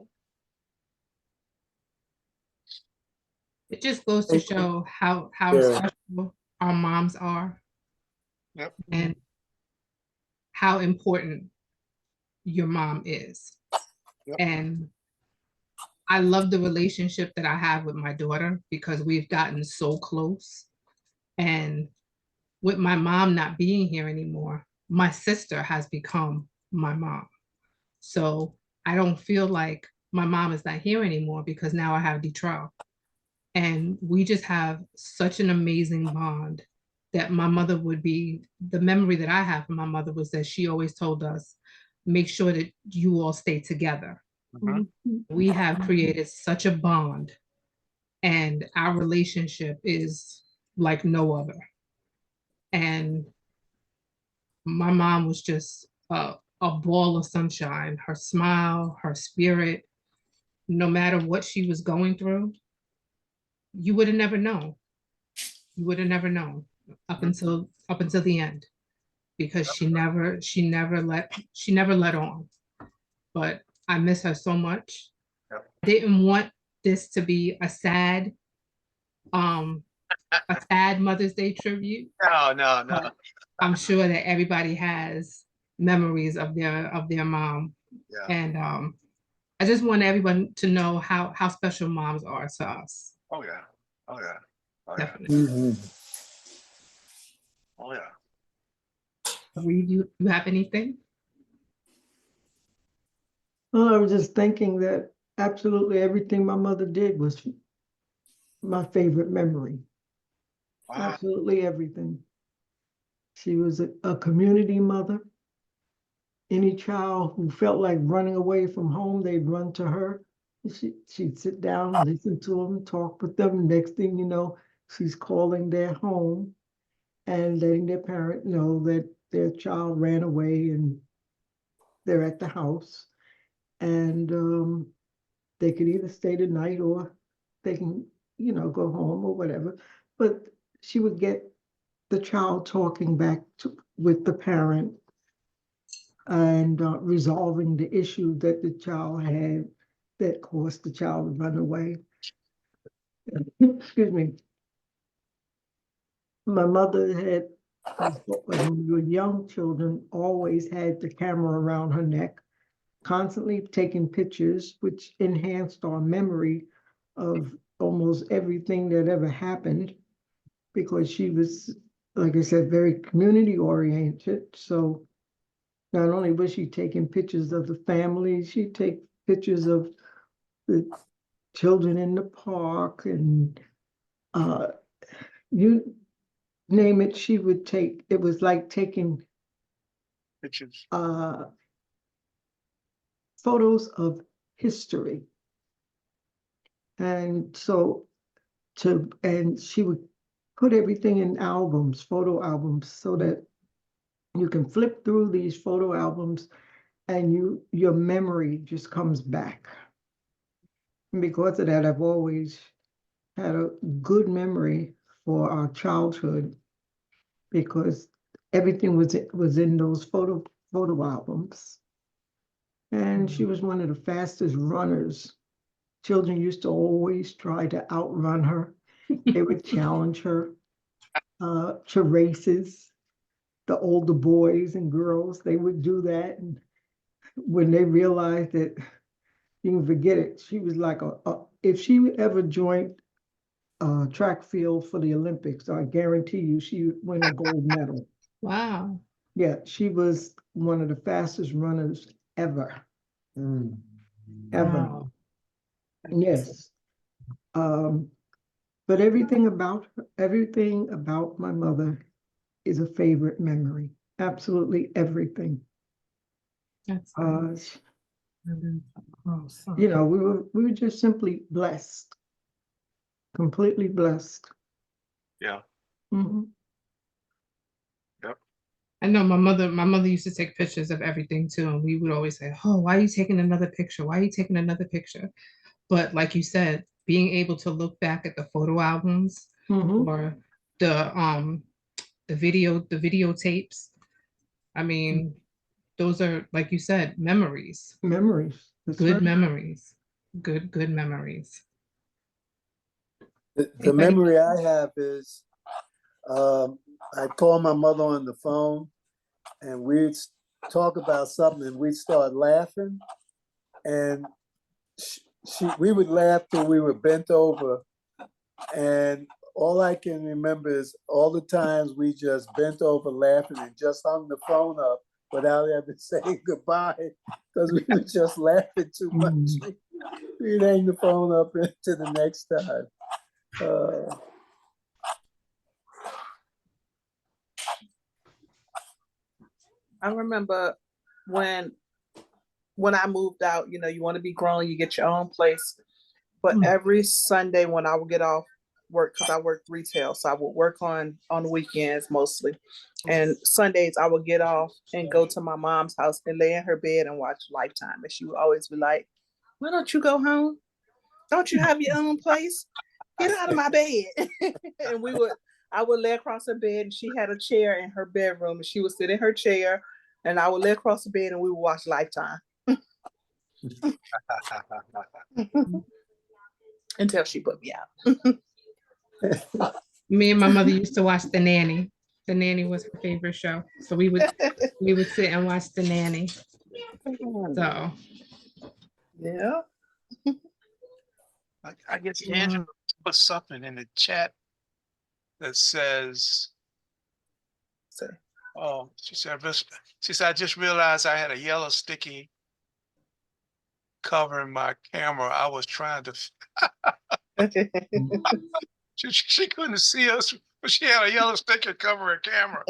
Speaker 6: It just goes to show how
Speaker 7: Yeah.
Speaker 6: special our moms are
Speaker 1: Yep.
Speaker 6: and how important your mom is.
Speaker 1: Yep.
Speaker 6: And I love the relationship that I have with my daughter because we've gotten so close. And with my mom not being here anymore, my sister has become my mom. So I don't feel like my mom is not here anymore because now I have Detroit. And we just have such an amazing bond that my mother would be, the memory that I have from my mother was that she always told us, make sure that you all stay together.
Speaker 1: Mhm.
Speaker 6: We have created such a bond and our relationship is like no other. And my mom was just a ball of sunshine, her smile, her spirit, no matter what she was going through, you would have never known. You would have never known up until the end because she never let on. But I miss her so much.
Speaker 1: Yep.
Speaker 6: I didn't want this to be a sad Mother's Day tribute.
Speaker 1: No.
Speaker 6: But I'm sure that everybody has memories of their mom.
Speaker 1: Yeah.
Speaker 6: And I just want everyone to know how special moms are to us.
Speaker 1: Oh yeah. Oh yeah. Oh yeah.
Speaker 6: Definitely.
Speaker 7: Mhm.
Speaker 1: Oh yeah.
Speaker 6: Reed, you have anything?
Speaker 10: Well, I was just thinking that absolutely everything my mother did was my favorite memory.
Speaker 1: Wow.
Speaker 10: Absolutely everything. She was a community mother. Any child who felt like running away from home, they'd run to her. She'd sit down, listen to them, talk with them. Next thing you know, she's calling their home and letting their parent know that their child ran away and they're at the house. And they could either stay the night or they can, go home or whatever. But she would get the child talking back with the parent and resolving the issue that the child had that caused the child to run away. excuse me. My mother had, when we were young children, always had the camera around her neck, constantly taking pictures, which enhanced our memory of almost everything that ever happened, because she was, like I said, very community oriented. So not only was she taking pictures of the family, she'd take pictures of the children in the park, and you name it, she would take. It was like taking
Speaker 1: Pictures.
Speaker 10: Photos of history. And so and she would put everything in albums, photo albums, so that you can flip through these photo albums and your memory just comes back. And because of that, I've always had a good memory for our childhood, because everything was in those photo albums. And she was one of the fastest runners. Children used to always try to outrun her. They would challenge her to races. The older boys and girls, they would do that. And when they realized that, you can forget it. She was like if she ever joined track field for the Olympics, I guarantee you she would win a gold medal.
Speaker 6: Wow.
Speaker 10: Yeah, she was one of the fastest runners ever. Ever.
Speaker 6: Wow.
Speaker 10: Yes. But everything about my mother is a favorite memory. Absolutely everything.
Speaker 6: That's
Speaker 10: You know, we were just simply blessed. Completely blessed.
Speaker 1: Yeah.
Speaker 10: Mhm.
Speaker 1: Yep.
Speaker 6: I know my mother used to take pictures of everything too, and we would always say, "Oh, why are you taking another picture? Why are you taking another picture?" But like you said, being able to look back at the photo albums
Speaker 10: Mhm.
Speaker 6: or the videotapes, I mean, those are, like you said, memories.
Speaker 10: Memories. That's
Speaker 6: Good
Speaker 10: right.
Speaker 6: memories. Good memories.
Speaker 7: The
Speaker 6: Anybody-
Speaker 7: memory I have is I call my mother on the phone and we'd talk about something and we'd start laughing, and we would laugh till we were bent over. And all I can remember is all the times we just bent over laughing and just hung the phone up without ever saying goodbye, because we were just laughing too much. We'd hang the phone up into the next time.
Speaker 8: I remember when I moved out, you know, you want to be grown, you get your own place. But every Sunday when I would get off work, because I worked retail, so I would work on the weekends mostly. And Sundays I would get off and go to my mom's house and lay in her bed and watch Lifetime. And she would always be like, "Why don't you go home? Don't you have your own place? Get out of my bed." And I would lay across her bed, and she had a chair in her bedroom, and she would sit in her chair, and I would lay across the bed, and we would watch Lifetime until she put me out.
Speaker 6: Me and my mother used to watch The Nanny. The Nanny was her favorite show. So we would sit and watch The Nanny. So
Speaker 8: Yeah.
Speaker 1: I guess Angela put something in the chat that says, oh, she said, I just realized I had a yellow sticky covering my camera. I was trying to, she couldn't see us, but she had a yellow sticker covering camera.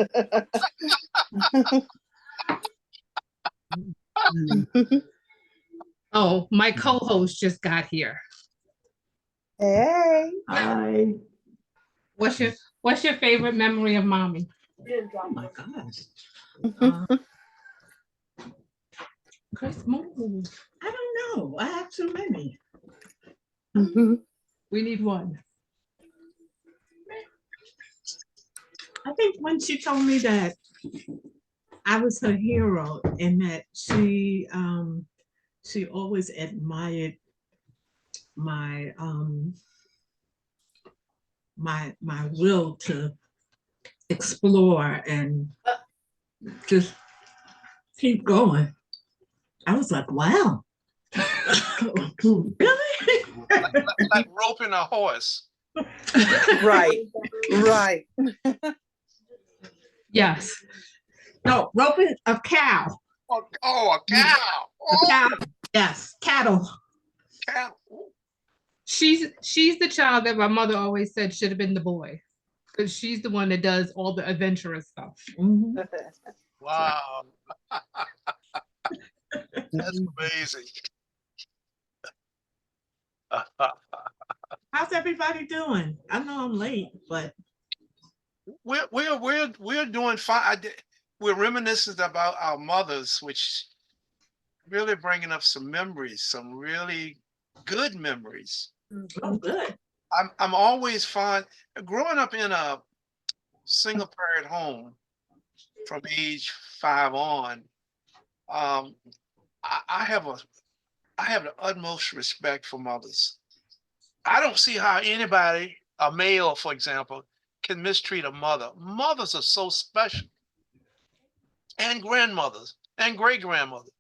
Speaker 6: oh, my co-host just got here.
Speaker 8: Hey.
Speaker 10: Hi.
Speaker 6: What's your favorite memory of mommy?
Speaker 11: Oh my gosh.
Speaker 6: Chris, move.
Speaker 11: I don't know. I have too many.
Speaker 6: We need one.
Speaker 11: I think when she told me that I was her hero and that she always admired my my will to explore and just keep going. I was like, wow. Really?
Speaker 1: Like roping a horse.
Speaker 8: Right, right.
Speaker 6: Yes.
Speaker 11: No, roping a cow.
Speaker 1: Oh, a cow.
Speaker 11: A
Speaker 1: Oh,
Speaker 11: cow. Yes, cattle.
Speaker 1: cow.
Speaker 6: She's the child that my mother always said should have been the boy. Because she's the one that does all the adventurous stuff.
Speaker 11: Mhm.
Speaker 1: Wow. That's amazing.
Speaker 11: How's everybody doing? I know I'm late, but
Speaker 1: We're doing fine. We're reminiscent about our mothers, which really bringing up some memories, some really good memories.
Speaker 11: oh, good.
Speaker 1: I'm always fond growing up in a single parent home from age 5 on. Um, I have the utmost respect for mothers. I don't see how anybody, a male, for example, can mistreat a mother. Mothers are so special, and grandmothers and great grandmothers,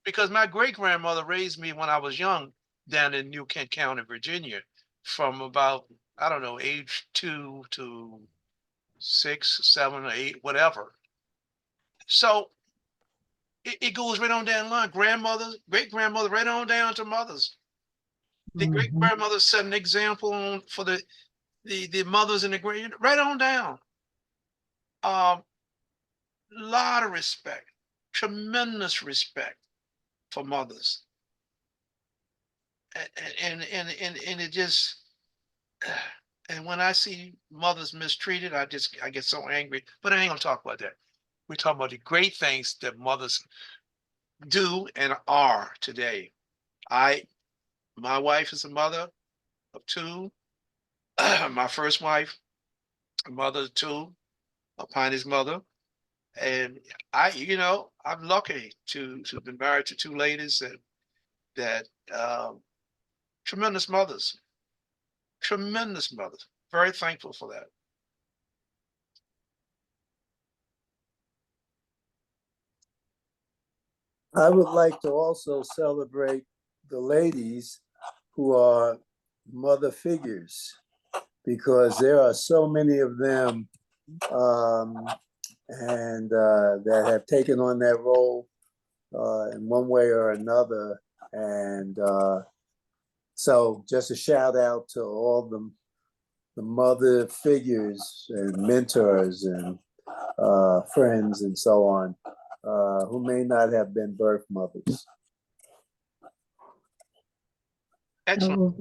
Speaker 1: because my great grandmother raised me when I was young down in New Kent County, Virginia, from about, I don't know, age 2 to 6, 7, or 8, whatever. So it goes right on down the line. Grandmothers, great grandmother, right on down to mothers. The great grandmother set an example for the mothers and the great, right on down. Lot of respect, tremendous respect for mothers, and it just, and when I see mothers mistreated, I get so angry. But I ain't gonna talk about that. We're talking about the great things that mothers do and are today. My wife is a mother of 2. My first wife, a mother of 2, a Piney's mother. And I'm lucky to have been married to 2 ladies that tremendous mothers, tremendous mothers. Very thankful for that.
Speaker 7: I would like to also celebrate the ladies who are mother figures, because there are so many of them, and that have taken on that role in one way or another. And so just a shout out to all the mother figures and mentors and friends and so on, who may not have been birth mothers.
Speaker 1: Excellent.
Speaker 10: Oh,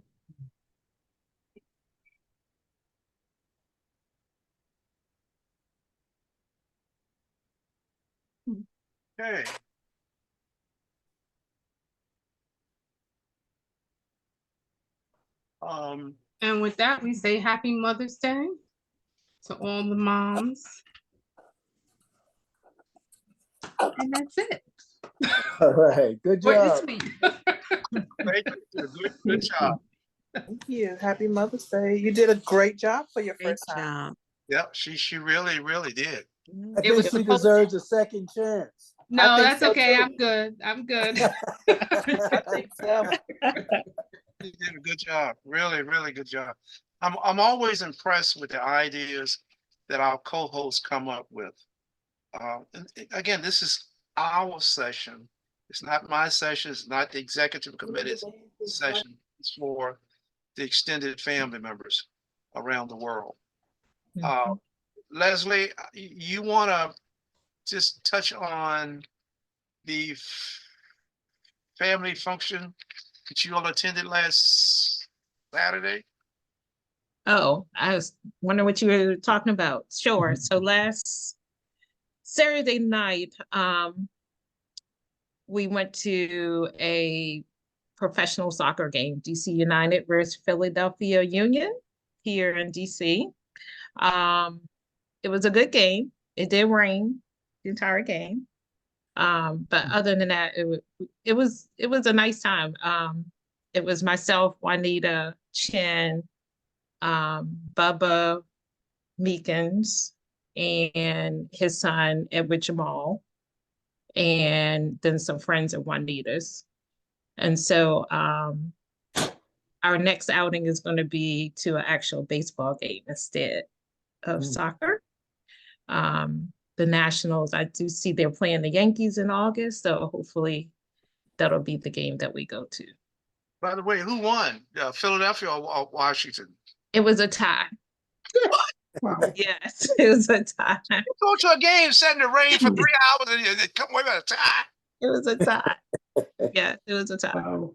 Speaker 1: Okay.
Speaker 6: And with that, we say happy Mother's Day to all the moms. And that's it.
Speaker 7: All right, good
Speaker 6: What
Speaker 7: job.
Speaker 6: is sweet?
Speaker 1: Great, good job.
Speaker 8: Thank you. Happy Mother's Day. You did a great job for your
Speaker 5: Great
Speaker 8: first time.
Speaker 5: job.
Speaker 1: Yep, she really, really did.
Speaker 7: I
Speaker 6: It
Speaker 7: think
Speaker 6: was
Speaker 7: she
Speaker 6: supposed-
Speaker 7: deserves a second chance.
Speaker 6: No,
Speaker 8: think
Speaker 6: that's
Speaker 8: so,
Speaker 6: okay.
Speaker 8: too.
Speaker 6: I'm good. I'm good.
Speaker 8: I think so.
Speaker 1: You did a good job. Really, really good job. I'm always impressed with the ideas that our co-hosts come up with. And again, this is our session. It's not my session. It's not the executive committee's session. It's for the extended family members around the world. Leslie, you want to just touch on the family function that you all attended last Saturday?
Speaker 9: Oh, I was wondering what you were talking about. Sure. So last Saturday night, we went to a professional soccer game, DC United versus Philadelphia Union here in DC. It was a good game. It did rain the entire game. But other than that, it was a nice time. It was myself, Juanita, Chin, Bubba Meekins and his son, Edward Jamal, and then some friends of Juanita's. And so our next outing is going to be to an actual baseball game instead of soccer. The Nationals, I do see they're playing the Yankees in August, so hopefully that'll be the game that we go to.
Speaker 1: By the way, who won? Philadelphia or Washington?
Speaker 9: It was a tie. Yes, it was a tie.
Speaker 1: You go to a game, sat in the rain for 3 hours, and they come away with a tie.
Speaker 9: It was a tie. Yeah, it was a tie.
Speaker 10: Wow.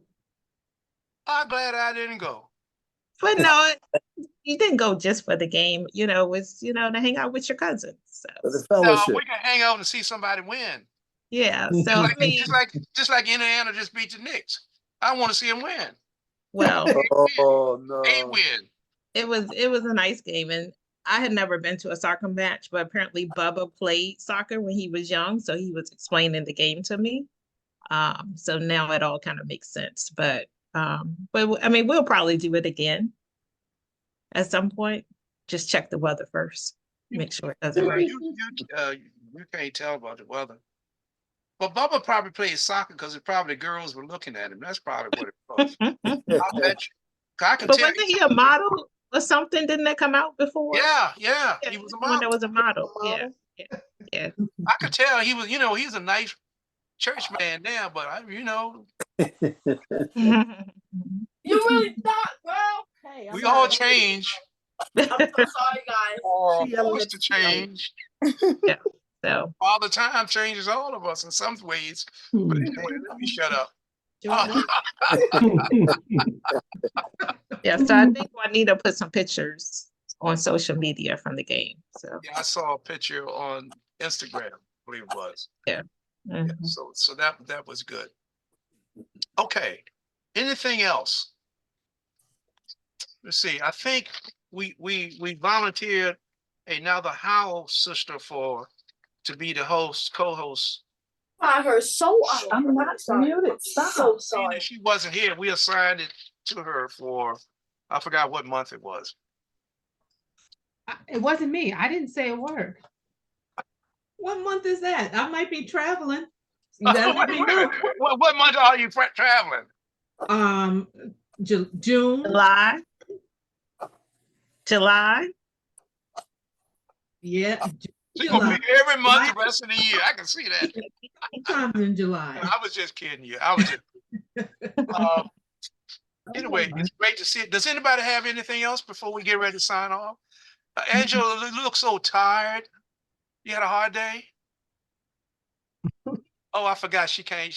Speaker 1: I'm glad I didn't go.
Speaker 9: But no, you didn't go just for the game. You know, it was, you know, to hang out with your cousins. So.
Speaker 7: For the
Speaker 1: No,
Speaker 7: fellowship.
Speaker 1: we can hang out and see somebody win.
Speaker 9: Yeah, so I mean,
Speaker 1: just like Indiana just beat the Knicks. I want to see them win.
Speaker 9: Well,
Speaker 7: Oh no.
Speaker 1: They win.
Speaker 9: it was a nice game, and I had never been to a soccer match, but apparently Bubba played soccer when he was young, so he was explaining the game to me. So now it all kind of makes sense. But I mean, we'll probably do it again at some point. Just check the weather first. Make sure it doesn't rain.
Speaker 1: You can't tell about the weather. But Bubba probably played soccer because probably girls were looking at him. That's probably what it was. I bet you. I can
Speaker 9: But
Speaker 1: tell
Speaker 9: wasn't he a model or something? Didn't that come out before?
Speaker 1: Yeah,
Speaker 9: Yeah,
Speaker 1: he was a
Speaker 9: one
Speaker 1: model.
Speaker 9: that was a model. Yeah.
Speaker 1: I could tell he was, he's a nice church man now, but
Speaker 12: You really thought, girl? Hey,
Speaker 1: we all change.
Speaker 12: I'm so sorry, guys.
Speaker 1: Forced to change.
Speaker 9: Yeah. So
Speaker 1: All the time changes all of us in some ways. But anyway, let me shut up.
Speaker 9: yeah, so I think Juanita put some pictures on social media from the game. So
Speaker 1: Yeah, I saw a picture on Instagram, I believe it was.
Speaker 9: yeah.
Speaker 1: Yeah, so that was good. Okay. Anything else? Let's see. I think we volunteered another Howell sister to be the co-host.
Speaker 12: I heard so.
Speaker 8: I'm not muted. Stop.
Speaker 12: So sorry.
Speaker 1: She wasn't here. We assigned it to her for, I forgot what month it was.
Speaker 6: It wasn't me. I didn't say a word.
Speaker 11: What month is that? I might be traveling. You guys let me know.
Speaker 1: What month are you traveling?
Speaker 11: June.
Speaker 9: July.
Speaker 11: Yeah.
Speaker 1: She's gonna be every month the rest of the year. I can see that.
Speaker 11: Sometimes in July.
Speaker 1: I was just kidding you. Anyway, it's great to see it. Does anybody have anything else before we get ready to sign off? Angela looks so tired. You had a hard day? Oh, I forgot.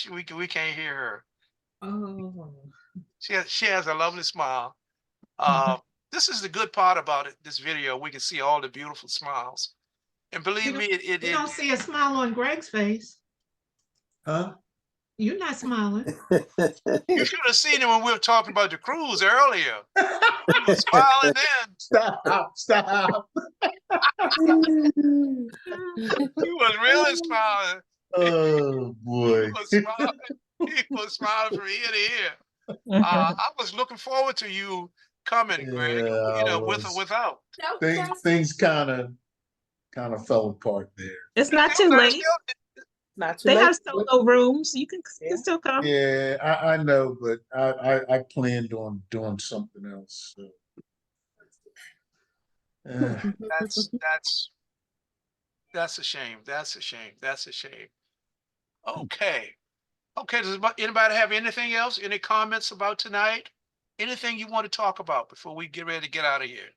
Speaker 1: We can't hear her.
Speaker 11: Oh.
Speaker 1: She has a lovely smile. This is the good part about it. This video, we can see all the beautiful smiles. And believe me,
Speaker 11: You don't see a smile on Greg's face.
Speaker 3: Huh?
Speaker 11: You're not smiling.
Speaker 1: You should have seen it when we were talking about the cruise earlier. He was smiling then.
Speaker 3: Stop.
Speaker 1: He was really smiling.
Speaker 3: Oh boy.
Speaker 1: He was smiling from ear to ear. I was looking forward to you coming, Greg. With or without.
Speaker 3: Things kind of fell apart there.
Speaker 9: It's not too late.
Speaker 8: Not too
Speaker 9: They
Speaker 8: late.
Speaker 9: have solo rooms. You can still come.
Speaker 3: Yeah, I know, but I planned on doing something else. So.
Speaker 1: That's a shame. That's a shame. Okay. Does anybody have anything else? Any comments about tonight? Anything you want to talk about before we get ready to get out of here?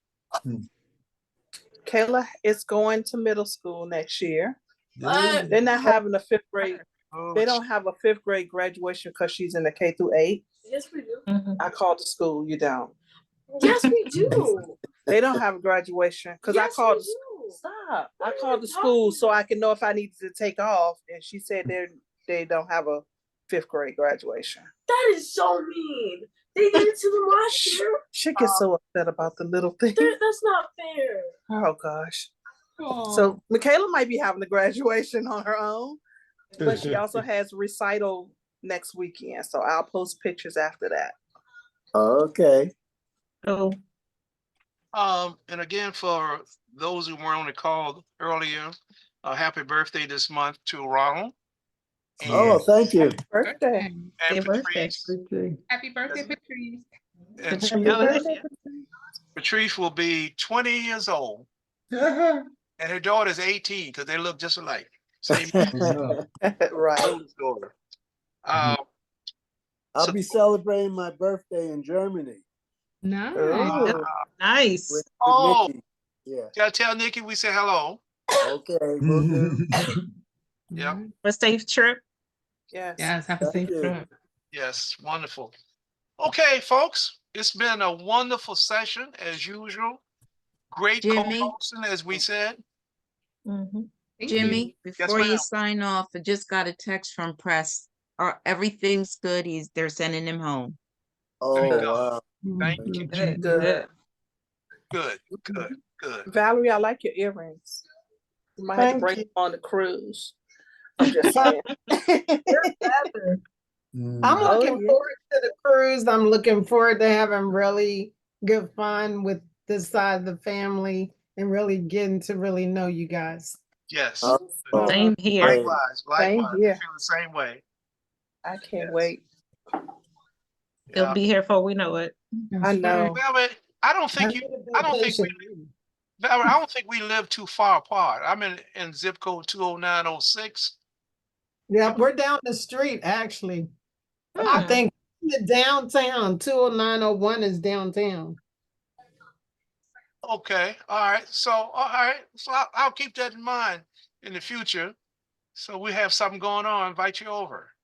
Speaker 8: Kayla is going to middle school next year. They're not having a 5th grade. They don't have a 5th grade graduation because she's in the K through 8.
Speaker 12: Yes, we do.
Speaker 8: I called the school. You don't.
Speaker 12: Yes, we do.
Speaker 8: They don't have a graduation because
Speaker 12: Yes,
Speaker 8: I called.
Speaker 12: we do.
Speaker 8: Stop. I called the school so I can know if I needed to take off, and she said they don't have a 5th grade graduation.
Speaker 12: That is so mean. They did it to them last year.
Speaker 8: She gets so upset about the little thing.
Speaker 12: That's not fair.
Speaker 8: Oh gosh. So Michaela might be having a graduation on her own, but she also has a recital next weekend. So I'll post pictures after that.
Speaker 7: Okay.
Speaker 9: Oh,
Speaker 1: And again, for those who were on the call earlier, happy birthday this month to Ronald.
Speaker 7: Oh,
Speaker 1: And,
Speaker 7: thank you.
Speaker 8: Birthday.
Speaker 1: and
Speaker 9: Happy birthday.
Speaker 1: Patrice.
Speaker 10: Okay.
Speaker 6: Happy birthday, Patrice.
Speaker 1: And
Speaker 8: Happy
Speaker 2: Oh,
Speaker 8: birthday.
Speaker 1: Patrice will be 20 years old. And her daughter's 18 because they look just alike. Same
Speaker 8: Right.
Speaker 1: oldest daughter.
Speaker 7: I'll
Speaker 1: So-
Speaker 7: be celebrating my birthday in Germany
Speaker 6: Nice.
Speaker 8: Ooh.
Speaker 9: Nice.
Speaker 7: with
Speaker 1: Oh.
Speaker 7: Nikki. Yeah.
Speaker 1: Gotta tell Nikki we say hello.
Speaker 7: Okay, we'll do.
Speaker 1: Yeah.
Speaker 6: Mhm.
Speaker 9: A safe trip.
Speaker 8: Yes.
Speaker 6: Yes, have a
Speaker 7: Thank
Speaker 6: safe
Speaker 7: you.
Speaker 6: trip.
Speaker 1: Yes, wonderful. Okay, folks, it's been a wonderful session as usual. Great
Speaker 5: Jimmy?
Speaker 1: co-hosting, as we said.
Speaker 9: Mhm.
Speaker 6: Thank you.
Speaker 5: Jimmy, before you
Speaker 1: ma'am.
Speaker 5: sign off, I just got a text from press. Everything's good. They're sending him home.
Speaker 7: Oh,
Speaker 1: God.
Speaker 7: wow.
Speaker 1: Thank you.
Speaker 9: Good,
Speaker 8: Good.
Speaker 1: Good, good, good.
Speaker 8: Valerie, I like your earrings. You might have to
Speaker 4: Thank
Speaker 8: bring
Speaker 4: you.
Speaker 8: them on the cruise. I'm just saying.
Speaker 3: Mm.
Speaker 4: I'm
Speaker 8: Oh,
Speaker 4: looking
Speaker 8: yeah.
Speaker 4: forward to the cruise. I'm looking forward to having really good fun with this side of the family and really getting to really know you guys.
Speaker 1: Yes.
Speaker 7: Oh,
Speaker 9: Same here.
Speaker 7: great.
Speaker 1: Likewise,
Speaker 8: Same
Speaker 1: likewise. I
Speaker 8: here.
Speaker 1: feel the same way.
Speaker 8: I can't
Speaker 1: Yes.
Speaker 8: wait.
Speaker 9: They'll
Speaker 1: Yeah.
Speaker 9: be here before we know it.
Speaker 8: I know.
Speaker 1: Valerie, I don't think you. I don't think we. Valerie, I don't think we live too far apart. I'm in zip code 20906.
Speaker 4: Yeah, we're down the street actually. I
Speaker 9: Hmm.
Speaker 4: think the downtown 20901 is downtown.
Speaker 1: Okay. All right. So, all right. So I'll keep that in mind in the future. So we have something going on. Invite you over.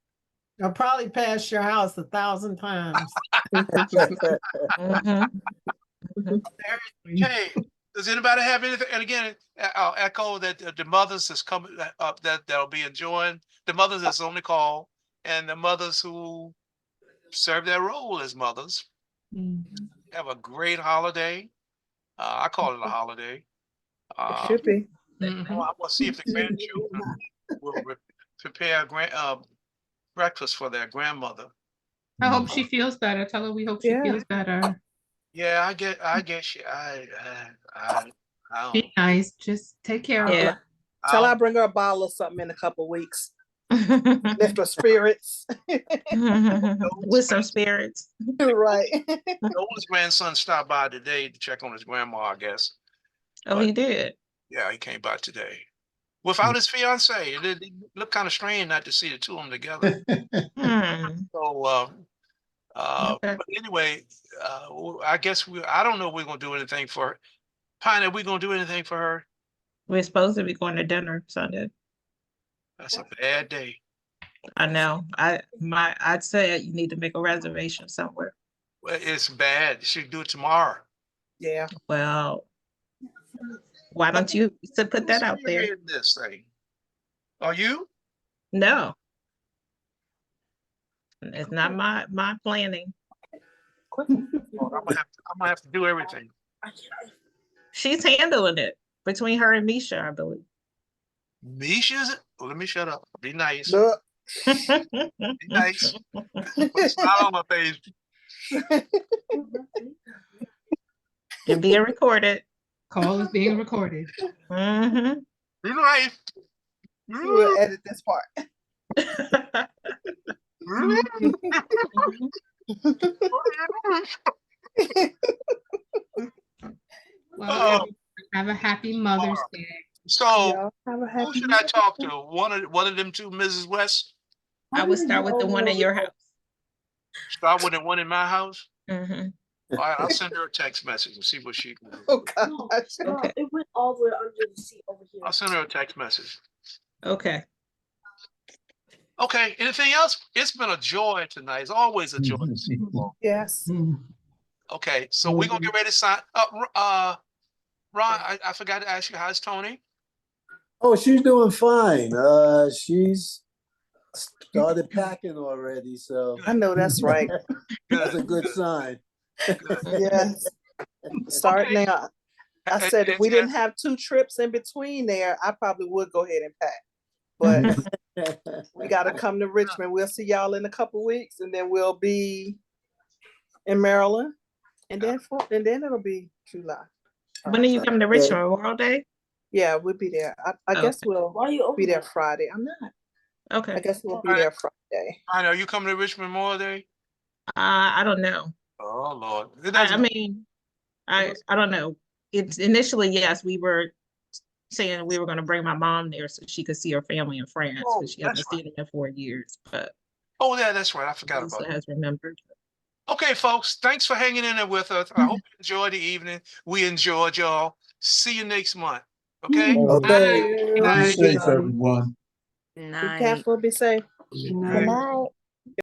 Speaker 4: I'll probably pass your house 1,000 times.
Speaker 9: Mhm.
Speaker 1: Hey, does anybody have anything? And again, I'll echo that the mothers that's coming up that'll be enjoying the mothers that's on the call and the mothers who serve their role as mothers.
Speaker 6: Mhm.
Speaker 1: Have a great holiday. I call it a holiday.
Speaker 8: It should be.
Speaker 6: Mhm.
Speaker 1: I will see if the grandchildren will prepare breakfast for their grandmother.
Speaker 6: I hope she feels better. Tell her we hope she
Speaker 8: Yeah.
Speaker 6: feels better.
Speaker 1: Yeah, I guess she, I
Speaker 6: Be
Speaker 1: don't,
Speaker 6: nice. Just take care of
Speaker 9: Yeah.
Speaker 6: her.
Speaker 8: Tell her I
Speaker 1: don't-
Speaker 8: bring her a bottle of something in a couple weeks. Lift her spirits.
Speaker 9: With some spirits.
Speaker 8: Right.
Speaker 1: Nolan's grandson stopped by today to check on his grandma, I guess.
Speaker 9: Oh, he did.
Speaker 1: Yeah, he came by today. Without his fiance, it looked kind of strange not to see the two of them together.
Speaker 9: Hmm.
Speaker 1: So,
Speaker 9: Okay.
Speaker 1: but anyway, I guess I don't know if we're gonna do anything for her. Pine, are we gonna do anything for her?
Speaker 9: We're supposed to be going to dinner Sunday.
Speaker 1: That's a bad day.
Speaker 9: I know. I'd say you need to make a reservation somewhere.
Speaker 1: Well, it's bad. You should do it tomorrow.
Speaker 8: Yeah.
Speaker 9: Well, why don't you put that out there?
Speaker 1: Who's this thing? Are you?
Speaker 9: No. It's not my planning.
Speaker 1: Oh, I'm gonna have to do everything.
Speaker 9: She's handling it between her and Misha, I believe.
Speaker 1: Misha's. Well, let me shut up. Be nice.
Speaker 8: Look.
Speaker 1: Be nice. Put a smile on my face.
Speaker 9: You're being recorded.
Speaker 6: Call is being recorded.
Speaker 9: Mhm.
Speaker 1: Be nice.
Speaker 8: We'll edit this part.
Speaker 6: Well, have a happy Mother's Day.
Speaker 1: So,
Speaker 8: Y'all have a
Speaker 1: who
Speaker 8: happy
Speaker 1: should I talk to? One of them two, Mrs. West.
Speaker 9: I would start with the one in your house.
Speaker 1: Start with the one in my house.
Speaker 9: Mhm.
Speaker 1: All right, I'll send her a text message and see what she can do.
Speaker 8: Oh, gosh.
Speaker 12: No,
Speaker 9: Okay.
Speaker 12: it went all the way under the seat over here.
Speaker 1: I'll send her a text message.
Speaker 9: Okay.
Speaker 1: Okay, anything else? It's been a joy tonight. It's always a joy to see you all.
Speaker 8: Yes.
Speaker 1: Okay, so we're gonna get ready to sign up. Ron, I forgot to ask you, how's Tony?
Speaker 7: Oh, she's doing fine. She's started packing already, so
Speaker 8: I know that's right.
Speaker 7: that's a good sign.
Speaker 8: Yes. Start
Speaker 1: Okay.
Speaker 8: now. I said if we didn't have 2 trips in between there, I probably would go ahead and pack. But we got to come to Richmond. We'll see y'all in a couple weeks, and then we'll be in Maryland, and then it'll be July.
Speaker 9: When are you coming to Richmond? Memorial Day?
Speaker 8: Yeah, we'll be there. I guess
Speaker 9: Okay.
Speaker 8: we'll
Speaker 12: Why you
Speaker 8: be there
Speaker 12: over
Speaker 8: Friday. I'm not. I
Speaker 9: Okay.
Speaker 8: guess we'll be
Speaker 1: Alright.
Speaker 8: there Friday.
Speaker 1: Fine, are you coming to Richmond Memorial Day?
Speaker 9: I don't know.
Speaker 1: Oh, Lord. It
Speaker 9: I
Speaker 1: doesn't,
Speaker 9: mean, I don't know. It's initially, yes, we were saying we were gonna bring my mom there so she could see her family in France,
Speaker 1: Oh,
Speaker 9: because she
Speaker 1: that's
Speaker 9: hasn't seen them in 4 years, but
Speaker 1: oh, yeah, that's right. I forgot
Speaker 9: Lisa
Speaker 1: about that.
Speaker 9: has remembered.
Speaker 1: Okay, folks, thanks for hanging in there with us. I hope you enjoyed the evening. We enjoyed y'all. See you next month. Okay?
Speaker 7: Okay.
Speaker 3: Be
Speaker 6: Bye.
Speaker 3: safe, everyone.
Speaker 8: Be
Speaker 5: Night.
Speaker 8: careful, be safe.
Speaker 10: Good
Speaker 11: Good
Speaker 10: night.
Speaker 11: night.